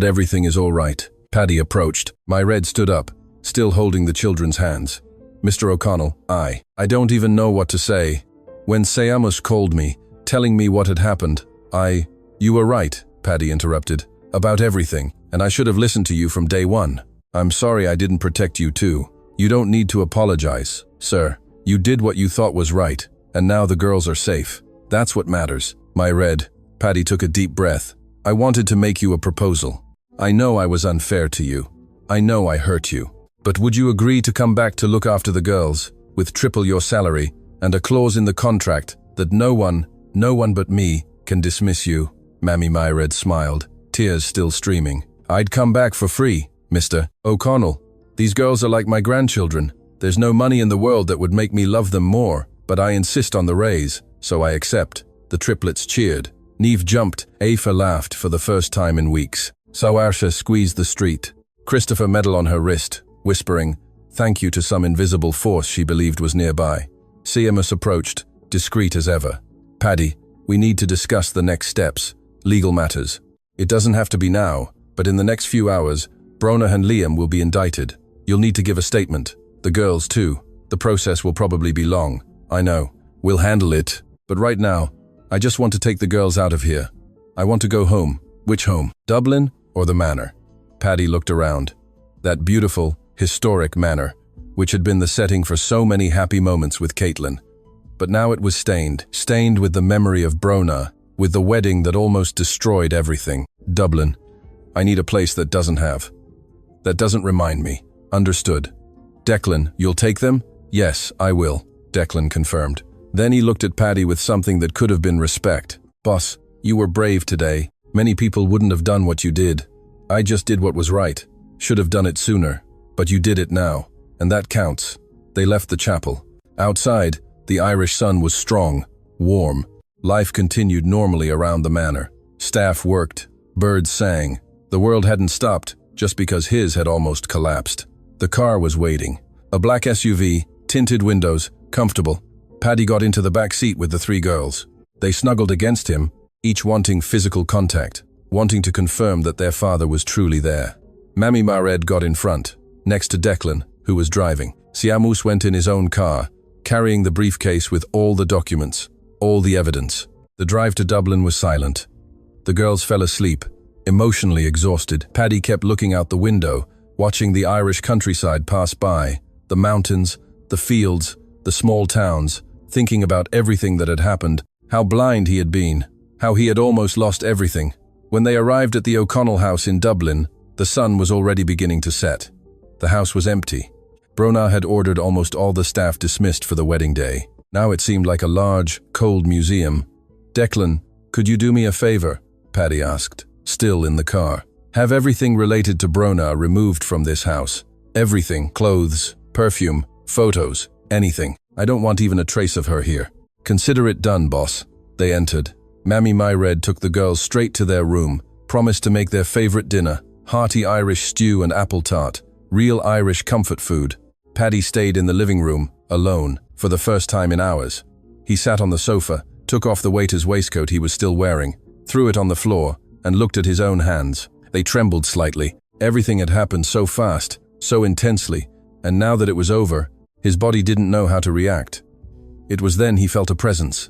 everything is all right." Paddy approached. Myred stood up, still holding the children's hands. "Mr. O'Connell, I don't even know what to say. When Seamus called me, telling me what had happened, You were right," Paddy interrupted, "about everything, and I should have listened to you from day one. I'm sorry I didn't protect you too. You don't need to apologize, sir. You did what you thought was right, and now the girls are safe. That's what matters." "Myred," Paddy took a deep breath, "I wanted to make you a proposal. I know I was unfair to you. I know I hurt you. But would you agree to come back to look after the girls, with triple your salary, and a clause in the contract that no one but me, can dismiss you?" Mammy Myred smiled, tears still streaming. "I'd come back for free, Mr. O'Connell. These girls are like my grandchildren. There's no money in the world that would make me love them more, but I insist on the raise, so I accept." The triplets cheered. Neve jumped. Aoife laughed for the first time in weeks. Saoirse squeezed the street. Christopher meddled on her wrist, whispering, thank you to some invisible force she believed was nearby. Seamus approached, discreet as ever. "Paddy, we need to discuss the next steps, legal matters. It doesn't have to be now, but in the next few hours, Brona and Liam will be indicted. You'll need to give a statement. The girls too. The process will probably be long. I know. We'll handle it. But right now, I just want to take the girls out of here. I want to go home." "Which home? Dublin or the manor?" Paddy looked around. That beautiful, historic manor, which had been the setting for so many happy moments with Caitlin. But now it was stained with the memory of Brona, with the wedding that almost destroyed everything. "Dublin. I need a place that doesn't remind me." "Understood." "Declan, you'll take them?" "Yes, I will," Declan confirmed. Then he looked at Paddy with something that could have been respect. "Boss, you were brave today. Many people wouldn't have done what you did. I just did what was right. Should have done it sooner. But you did it now, and that counts." They left the chapel. Outside, the Irish sun was strong, warm. Life continued normally around the manor. Staff worked. Birds sang. The world hadn't stopped just because his had almost collapsed. The car was waiting. A black SUV, tinted windows, comfortable. Paddy got into the back seat with the three girls. They snuggled against him, each wanting physical contact, wanting to confirm that their father was truly there. Mammy Myred got in front, next to Declan, who was driving. Seamus went in his own car, carrying the briefcase with all the documents, all the evidence. The drive to Dublin was silent. The girls fell asleep, emotionally exhausted. Paddy kept looking out the window, watching the Irish countryside pass by, the mountains, the fields, the small towns, thinking about everything that had happened, how blind he had been, how he had almost lost everything. When they arrived at the O'Connell house in Dublin, the sun was already beginning to set. The house was empty. Brona had ordered almost all the staff dismissed for the wedding day. Now it seemed like a large, cold museum. "Declan, could you do me a favor?" Paddy asked, still in the car. "Have everything related to Brona removed from this house. Everything, clothes, perfume, photos, anything. I don't want even a trace of her here." "Consider it done, boss." They entered. Mammy Myred took the girls straight to their room, promised to make their favorite dinner, hearty Irish stew and apple tart, real Irish comfort food. Paddy stayed in the living room, alone, for the first time in hours. He sat on the sofa, took off the waiter's waistcoat he was still wearing, threw it on the floor, and looked at his own hands. They trembled slightly. Everything had happened so fast, so intensely, and now that it was over, his body didn't know how to react. It was then he felt a presence.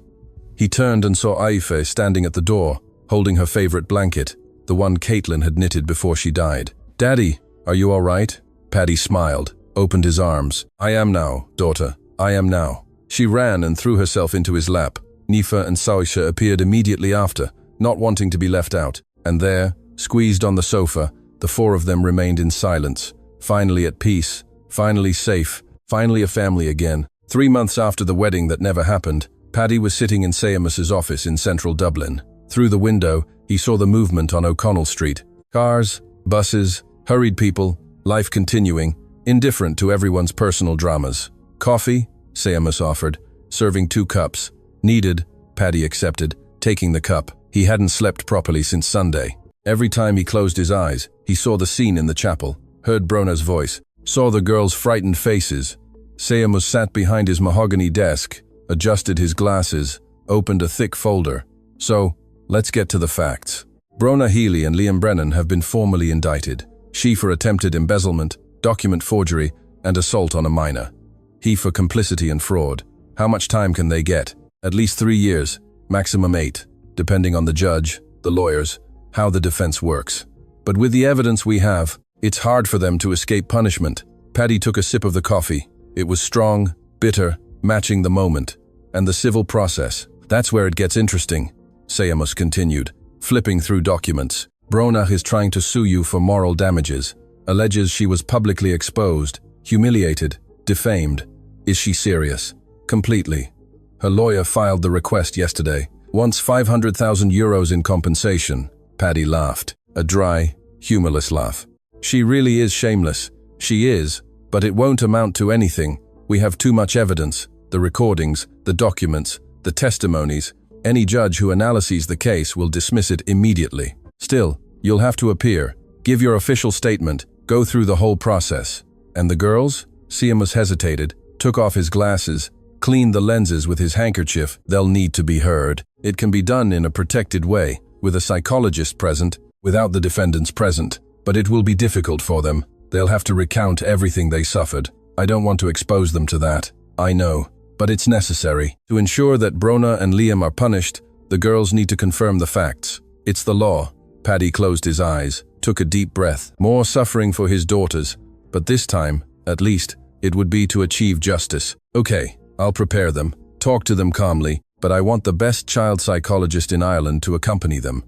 He turned and saw Aoife standing at the door, holding her favorite blanket, the one Caitlin had knitted before she died. "Daddy, are you all right?" Paddy smiled, opened his arms. "I am now, daughter. I am now." She ran and threw herself into his lap. Nifa and Saoisha appeared immediately after, not wanting to be left out. And there, squeezed on the sofa, the four of them remained in silence, finally at peace, finally safe, finally a family again. 3 months after the wedding that never happened, Paddy was sitting in Seamus's office in central Dublin. Through the window, he saw the movement on O'Connell Street. Cars, buses, hurried people, life continuing, indifferent to everyone's personal dramas. "Coffee?" Seamus offered, serving 2 cups. "Needed," Paddy accepted, taking the cup. He hadn't slept properly since Sunday. Every time he closed his eyes, he saw the scene in the chapel, heard Brona's voice, saw the girls' frightened faces. Seamus sat behind his mahogany desk, adjusted his glasses, opened a thick folder. "So, let's get to the facts. Brona Healy and Liam Brennan have been formally indicted. She for attempted embezzlement, document forgery, and assault on a minor. He for complicity and fraud. How much time can they get? At least 3 years, maximum 8, depending on the judge, the lawyers, how the defense works. But with the evidence we have, it's hard for them to escape punishment." Paddy took a sip of the coffee. It was strong, bitter, matching the moment. "And the civil process, that's where it gets interesting," Seamus continued, flipping through documents. "Brona is trying to sue you for moral damages, alleges she was publicly exposed, humiliated, defamed. Is she serious?" "Completely." Her lawyer filed the request yesterday. "Wants 500,000 euros in compensation." Paddy laughed, a dry, humorless laugh. "She really is shameless. She is, but it won't amount to anything. We have too much evidence, the recordings, the documents, the testimonies. Any judge who analyses the case will dismiss it immediately. Still, you'll have to appear, give your official statement, go through the whole process." "And the girls?" Seamus hesitated, took off his glasses, cleaned the lenses with his handkerchief. "They'll need to be heard. It can be done in a protected way, with a psychologist present, without the defendants present. But it will be difficult for them. They'll have to recount everything they suffered. I don't want to expose them to that. I know. But it's necessary. To ensure that Brona and Liam are punished, the girls need to confirm the facts. It's the law." Paddy closed his eyes, took a deep breath. More suffering for his daughters, but this time, at least, it would be to achieve justice. "Okay, I'll prepare them, talk to them calmly, but I want the best child psychologist in Ireland to accompany them.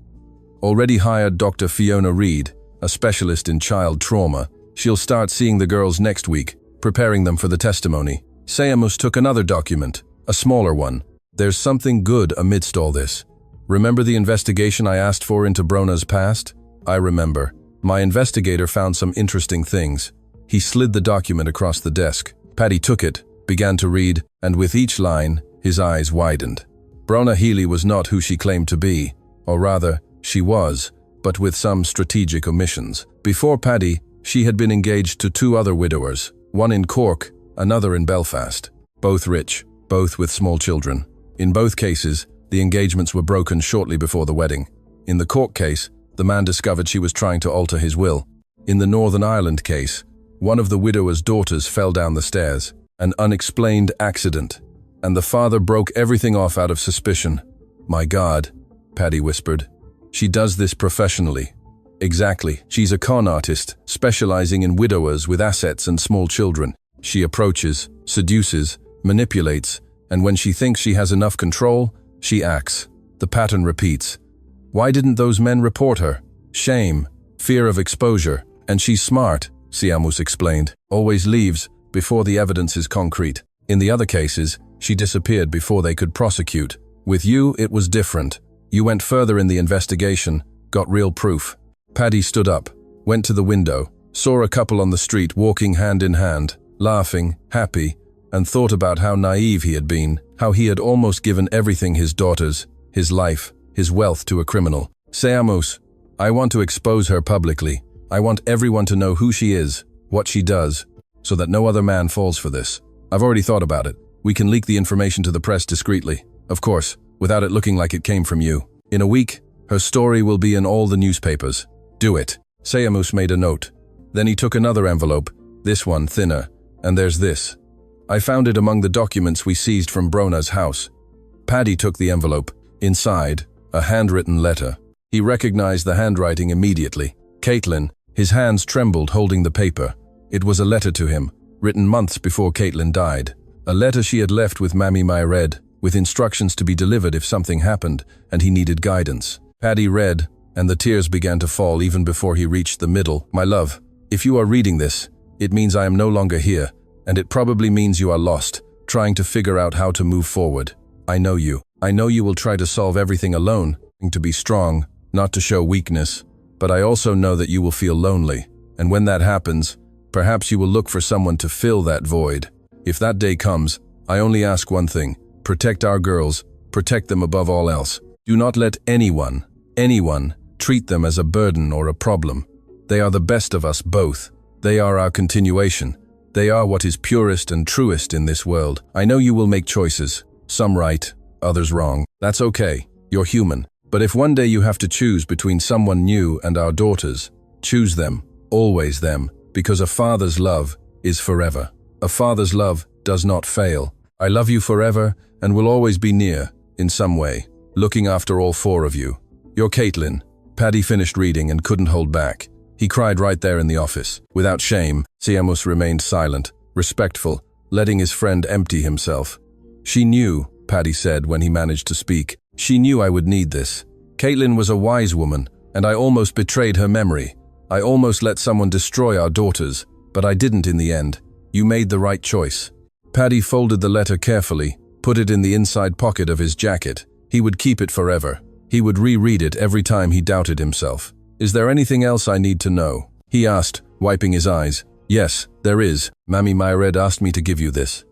Already hired Dr. Fiona Reid, a specialist in child trauma. She'll start seeing the girls next week, preparing them for the testimony." Seamus took another document, a smaller one. "There's something good amidst all this. Remember the investigation I asked for into Brona's past?" "I remember. My investigator found some interesting things." He slid the document across the desk. Paddy took it, began to read, and with each line, his eyes widened. Brona Healy was not who she claimed to be, or rather, she was, but with some strategic omissions. Before Paddy, she had been engaged to 2 other widowers, one in Cork, another in Belfast. Both rich, both with small children. In both cases, the engagements were broken shortly before the wedding. In the Cork case, the man discovered she was trying to alter his will. In the Northern Ireland case, one of the widower's daughters fell down the stairs, an unexplained accident, and the father broke everything off out of suspicion. "My God," Paddy whispered. "She does this professionally." "Exactly. She's a con artist, specializing in widowers with assets and small children. She approaches, seduces, manipulates, and when she thinks she has enough control, she acts. The pattern repeats. Why didn't those men report her? Shame, fear of exposure, and she's smart," Seamus explained. "Always leaves before the evidence is concrete. In the other cases, She disappeared before they could prosecute. With you, it was different. You went further in the investigation, got real proof. Paddy stood up, went to the window, saw a couple on the street walking hand in hand, laughing, happy, and thought about how naive he had been, how he had almost given everything, his daughters, his life, his wealth, to a criminal. Seamus, I want to expose her publicly. I want everyone to know who she is, what she does, so that no other man falls for this. I've already thought about it. We can leak the information to the press discreetly, of course, without it looking like it came from you. In a week, her story will be in all the newspapers. Do it. Seamus made a note. Then he took another envelope, this one thinner, and there's this. I found it among the documents we seized from Brona's house. Paddy took the envelope. Inside, a handwritten letter. He recognized the handwriting immediately. Caitlin, his hands trembled holding the paper. It was a letter to him, written months before Caitlin died. A letter she had left with Mammy Myred, with instructions to be delivered if something happened and he needed guidance. Paddy read, and the tears began to fall even before he reached the middle. My love, if you are reading this, it means I am no longer here, and it probably means you are lost, trying to figure out how to move forward. I know you. I know you will try to solve everything alone, to be strong, not to show weakness, but I also know that you will feel lonely, and when that happens, perhaps you will look for someone to fill that void. If that day comes, I only ask one thing: protect our girls, protect them above all else. Do not let anyone treat them as a burden or a problem. They are the best of us both. They are our continuation. They are what is purest and truest in this world. I know you will make choices, some right, others wrong. That's okay, you're human. But if one day you have to choose between someone new and our daughters, choose them, always them, because a father's love is forever. A father's love does not fail. I love you forever and will always be near, in some way, looking after all four of you. You're Caitlin. Paddy finished reading and couldn't hold back. He cried right there in the office. Without shame, Seamus remained silent, respectful, letting his friend empty himself. She knew, Paddy said when he managed to speak. She knew I would need this. Caitlin was a wise woman, and I almost betrayed her memory. I almost let someone destroy our daughters, but I didn't in the end. You made the right choice. Paddy folded the letter carefully, put it in the inside pocket of his jacket. He would keep it forever. He would reread it every time he doubted himself. Is there anything else I need to know? He asked, wiping his eyes. Yes, there is. Mammy Myred asked me to give you this.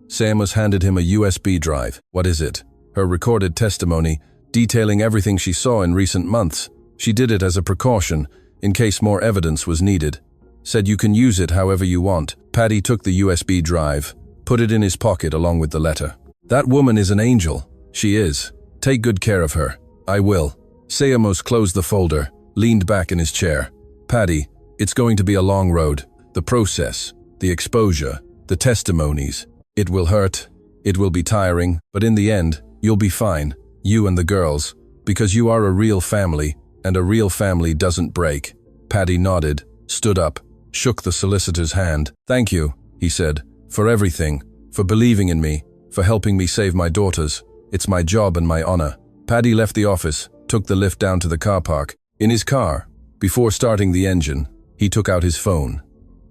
Seamus handed him a USB drive. What is it? Her recorded testimony, detailing everything she saw in recent months. She did it as a precaution, in case more evidence was needed. Said you can use it however you want. Paddy took the USB drive, put it in his pocket along with the letter. That woman is an angel. She is. Take good care of her. I will. Seamus closed the folder, leaned back in his chair. Paddy, it's going to be a long road. The process, the exposure, the testimonies. It will hurt. It will be tiring, but in the end, you'll be fine. You and the girls, because you are a real family, and a real family doesn't break. Paddy nodded, stood up, shook the solicitor's hand. Thank you, he said, for everything, for believing in me, for helping me save my daughters. It's my job and my honor. Paddy left the office, took the lift down to the car park. In his car, before starting the engine, he took out his phone.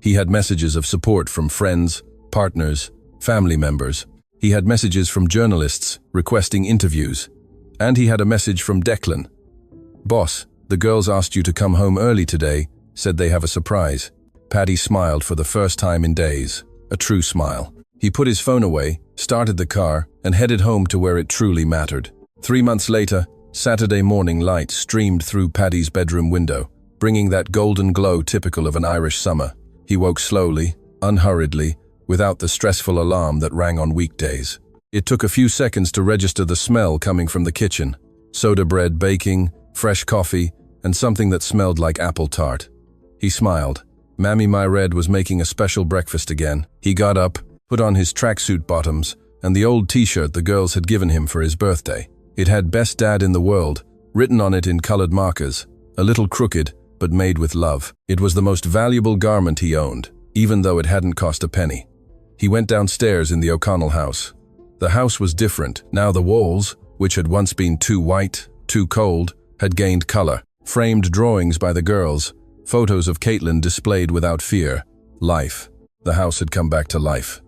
He had messages of support from friends, partners, family members. He had messages from journalists requesting interviews. And he had a message from Declan. Boss, the girls asked you to come home early today, said they have a surprise. Paddy smiled for the first time in days, a true smile. He put his phone away, started the car, and headed home to where it truly mattered. 3 months later, Saturday morning light streamed through Paddy's bedroom window, bringing that golden glow typical of an Irish summer. He woke slowly, unhurriedly, without the stressful alarm that rang on weekdays. It took a few seconds to register the smell coming from the kitchen. Soda bread baking, fresh coffee, and something that smelled like apple tart. He smiled. Mammy Myred was making a special breakfast again. He got up, put on his tracksuit bottoms, and the old t-shirt the girls had given him for his birthday. It had "Best Dad in the World" written on it in colored markers, a little crooked, but made with love. It was the most valuable garment he owned, even though it hadn't cost a penny. He went downstairs in the O'Connell house. The house was different. Now the walls, which had once been too white, too cold, had gained color. Framed drawings by the girls, photos of Caitlin displayed without fear. Life. The house had come back to life.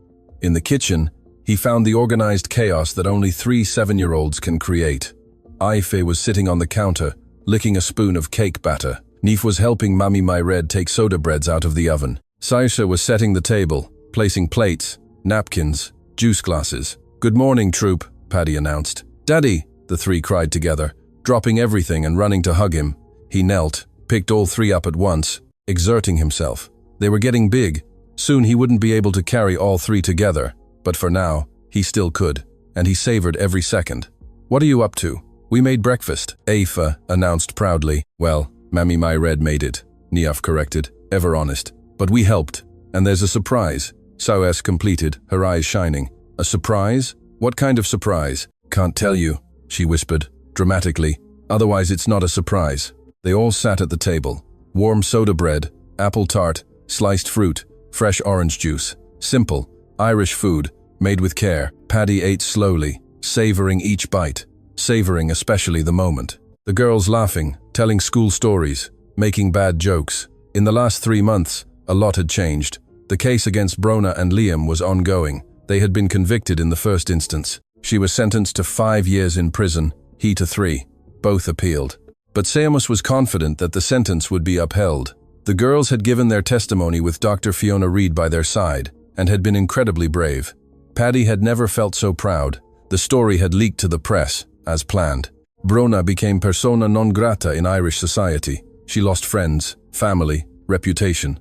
In the kitchen, He found the organized chaos that only 3 7-year-olds can create. Aife was sitting on the counter, licking a spoon of cake batter. Nif was helping Mami Myred take soda breads out of the oven. Saisha was setting the table, placing plates, napkins, juice glasses. "Good morning, troop," Paddy announced. "Daddy," the three cried together, dropping everything and running to hug him. He knelt, picked all three up at once, exerting himself. They were getting big. Soon he wouldn't be able to carry all three together, but for now, he still could, and he savored every second. "What are you up to?" "We made breakfast," Aifa announced proudly. "Well, Mami Myred made it," Niaf corrected, ever honest. "But we helped, and there's a surprise," Soes completed, her eyes shining. "A surprise? What kind of surprise?" "Can't tell you," she whispered, dramatically. "Otherwise it's not a surprise." They all sat at the table. Warm soda bread, apple tart, sliced fruit, fresh orange juice. Simple, Irish food, made with care. Paddy ate slowly, savoring each bite, savoring especially the moment. The girls laughing, telling school stories, making bad jokes. In the last 3 months, a lot had changed. The case against Brona and Liam was ongoing. They had been convicted in the first instance. She was sentenced to 5 years in prison, he to 3. Both appealed. But Seamus was confident that the sentence would be upheld. The girls had given their testimony with Dr. Fiona Reid by their side, and had been incredibly brave. Paddy had never felt so proud. The story had leaked to the press, as planned. Brona became persona non grata in Irish society. She lost friends, family, reputation.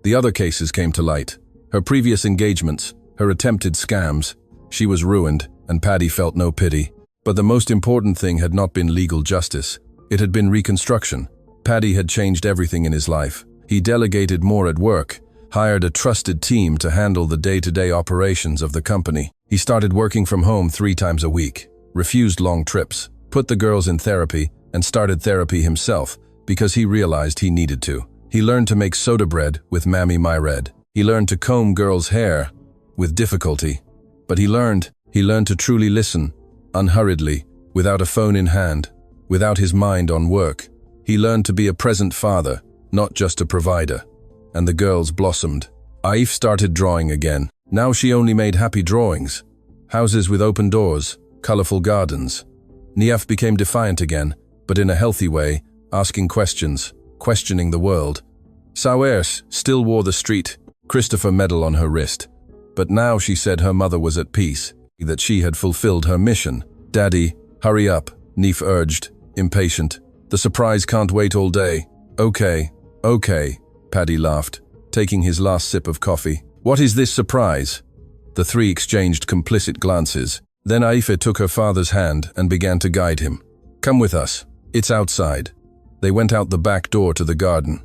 The other cases came to light. Her previous engagements, her attempted scams. She was ruined, and Paddy felt no pity. But the most important thing had not been legal justice. It had been reconstruction. Paddy had changed everything in his life. He delegated more at work, hired a trusted team to handle the day-to-day operations of the company. He started working from home 3 times a week, refused long trips, put the girls in therapy, and started therapy himself because he realized he needed to. He learned to make soda bread with Mami Myred. He learned to comb girls' hair with difficulty. But he learned to truly listen, unhurriedly, without a phone in hand, without his mind on work. He learned to be a present father, not just a provider. And the girls blossomed. Aif started drawing again. Now she only made happy drawings. Houses with open doors, colorful gardens. Niaf became defiant again, but in a healthy way, asking questions, questioning the world. Sauers still wore the street Christopher medal on her wrist. But now she said her mother was at peace, that she had fulfilled her mission. "Daddy, hurry up," Niaf urged, impatient. "The surprise can't wait all day." Okay, Paddy laughed, taking his last sip of coffee. "What is this surprise?" The three exchanged complicit glances. Then Aife took her father's hand and began to guide him. "Come with us. It's outside." They went out the back door to the garden.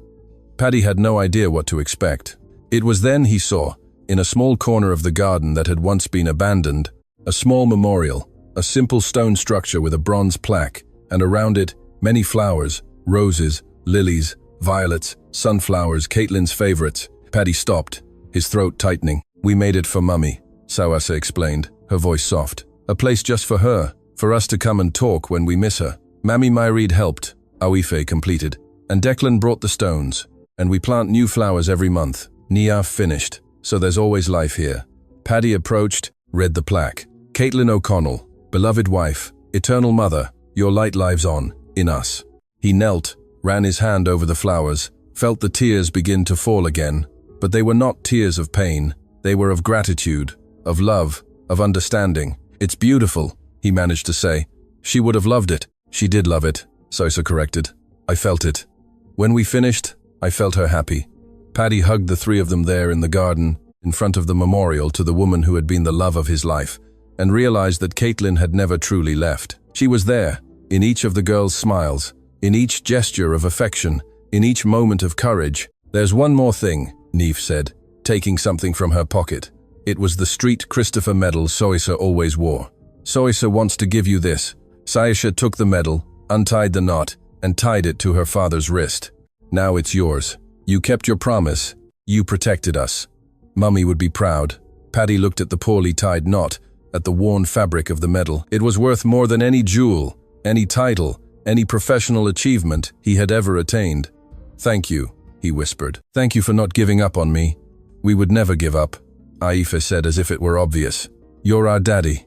Paddy had no idea what to expect. It was then he saw, in a small corner of the garden that had once been abandoned, a small memorial, a simple stone structure with a bronze plaque, and around it, many flowers, roses, lilies, violets, sunflowers, Caitlin's favorites. Paddy stopped, his throat tightening. "We made it for Mummy," Sawasa explained, her voice soft. "A place just for her, for us to come and talk when we miss her." "Mami Myred helped," Awife completed, "and Declan brought the stones, and we plant new flowers every month." Niaf finished, "So there's always life here." Paddy approached, read the plaque. "Caitlin O'Connell, beloved wife, eternal mother, your light lives on, in us." He knelt, ran his hand over the flowers, felt the tears begin to fall again, but they were not tears of pain. They were of gratitude, of love, of understanding. "It's beautiful," he managed to say. "She would have loved it." "She did love it," Sosa corrected. "I felt it." When we finished, I felt her happy. Paddy hugged the 3 of them there in the garden, in front of the memorial to the woman who had been the love of his life, and realized that Caitlin had never truly left. She was there, in each of the girls' smiles, in each gesture of affection, in each moment of courage. "There's one more thing," Niamh said, taking something from her pocket. It was the street Christopher medal Soisa always wore. "Soisa wants to give you this." Saisha took the medal, untied the knot, and tied it to her father's wrist. "Now it's yours. You kept your promise. You protected us. Mummy would be proud." Paddy looked at the poorly tied knot, at the worn fabric of the medal. It was worth more than any jewel, any title, any professional achievement he had ever attained. "Thank you," he whispered. "Thank you for not giving up on me." "We would never give up," Aifa said as if it were obvious. You're our daddy."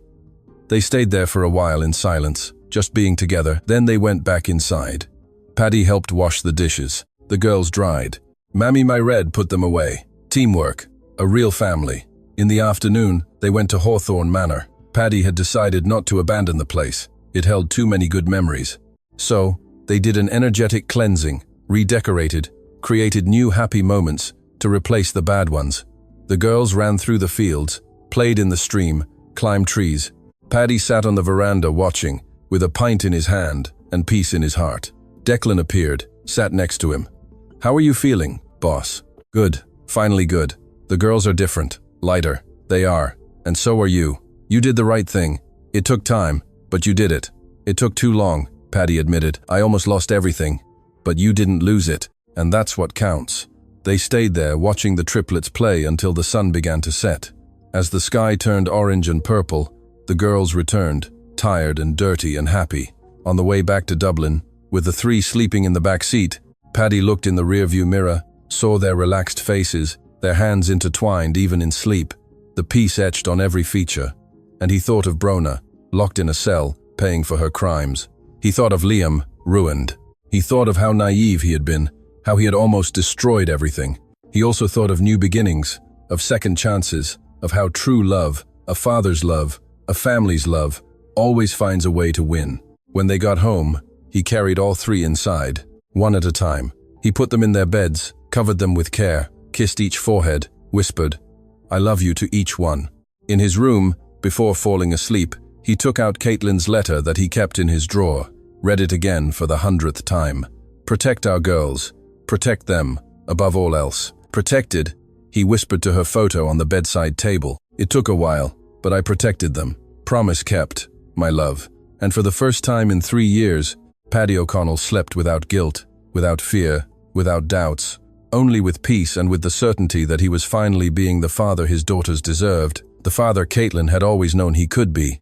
They stayed there for a while in silence, just being together. Then they went back inside. Paddy helped wash the dishes. The girls dried. Mammy My Red put them away. Teamwork. A real family. In the afternoon, they went to Hawthorne Manor. Paddy had decided not to abandon the place. It held too many good memories. So, they did an energetic cleansing, redecorated, created new happy moments to replace the bad ones. The girls ran through the fields, played in the stream, climbed trees. Paddy sat on the veranda watching, with a pint in his hand and peace in his heart. Declan appeared, sat next to him. "How are you feeling, boss?" "Good, finally good. The girls are different, lighter. They are, and so are you. You did the right thing. It took time, but you did it." "It took too long," Paddy admitted. "I almost lost everything. But you didn't lose it, and that's what counts." They stayed there watching the triplets play until the sun began to set. As the sky turned orange and purple, the girls returned, tired and dirty and happy. On the way back to Dublin, with the three sleeping in the back seat, Paddy looked in the rearview mirror, saw their relaxed faces, their hands intertwined even in sleep, the peace etched on every feature. And he thought of Brona, locked in a cell, paying for her crimes. He thought of Liam, ruined. He thought of how naive he had been, how he had almost destroyed everything. He also thought of new beginnings, of second chances, of how true love, a father's love, a family's love, always finds a way to win. When they got home, he carried all three inside, one at a time. He put them in their beds, covered them with care, kissed each forehead, whispered, "I love you," to each one. In his room, before falling asleep, he took out Caitlin's letter that he kept in his drawer, read it again for the 100th time. "Protect our girls. Protect them, above all else." Protected, he whispered to her photo on the bedside table. "It took a while, but I protected them. Promise kept, my love." And for the first time in 3 years, Paddy O'Connell slept without guilt, without fear, without doubts, only with peace and with the certainty that he was finally being the father his daughters deserved, the father Caitlin had always known he could be.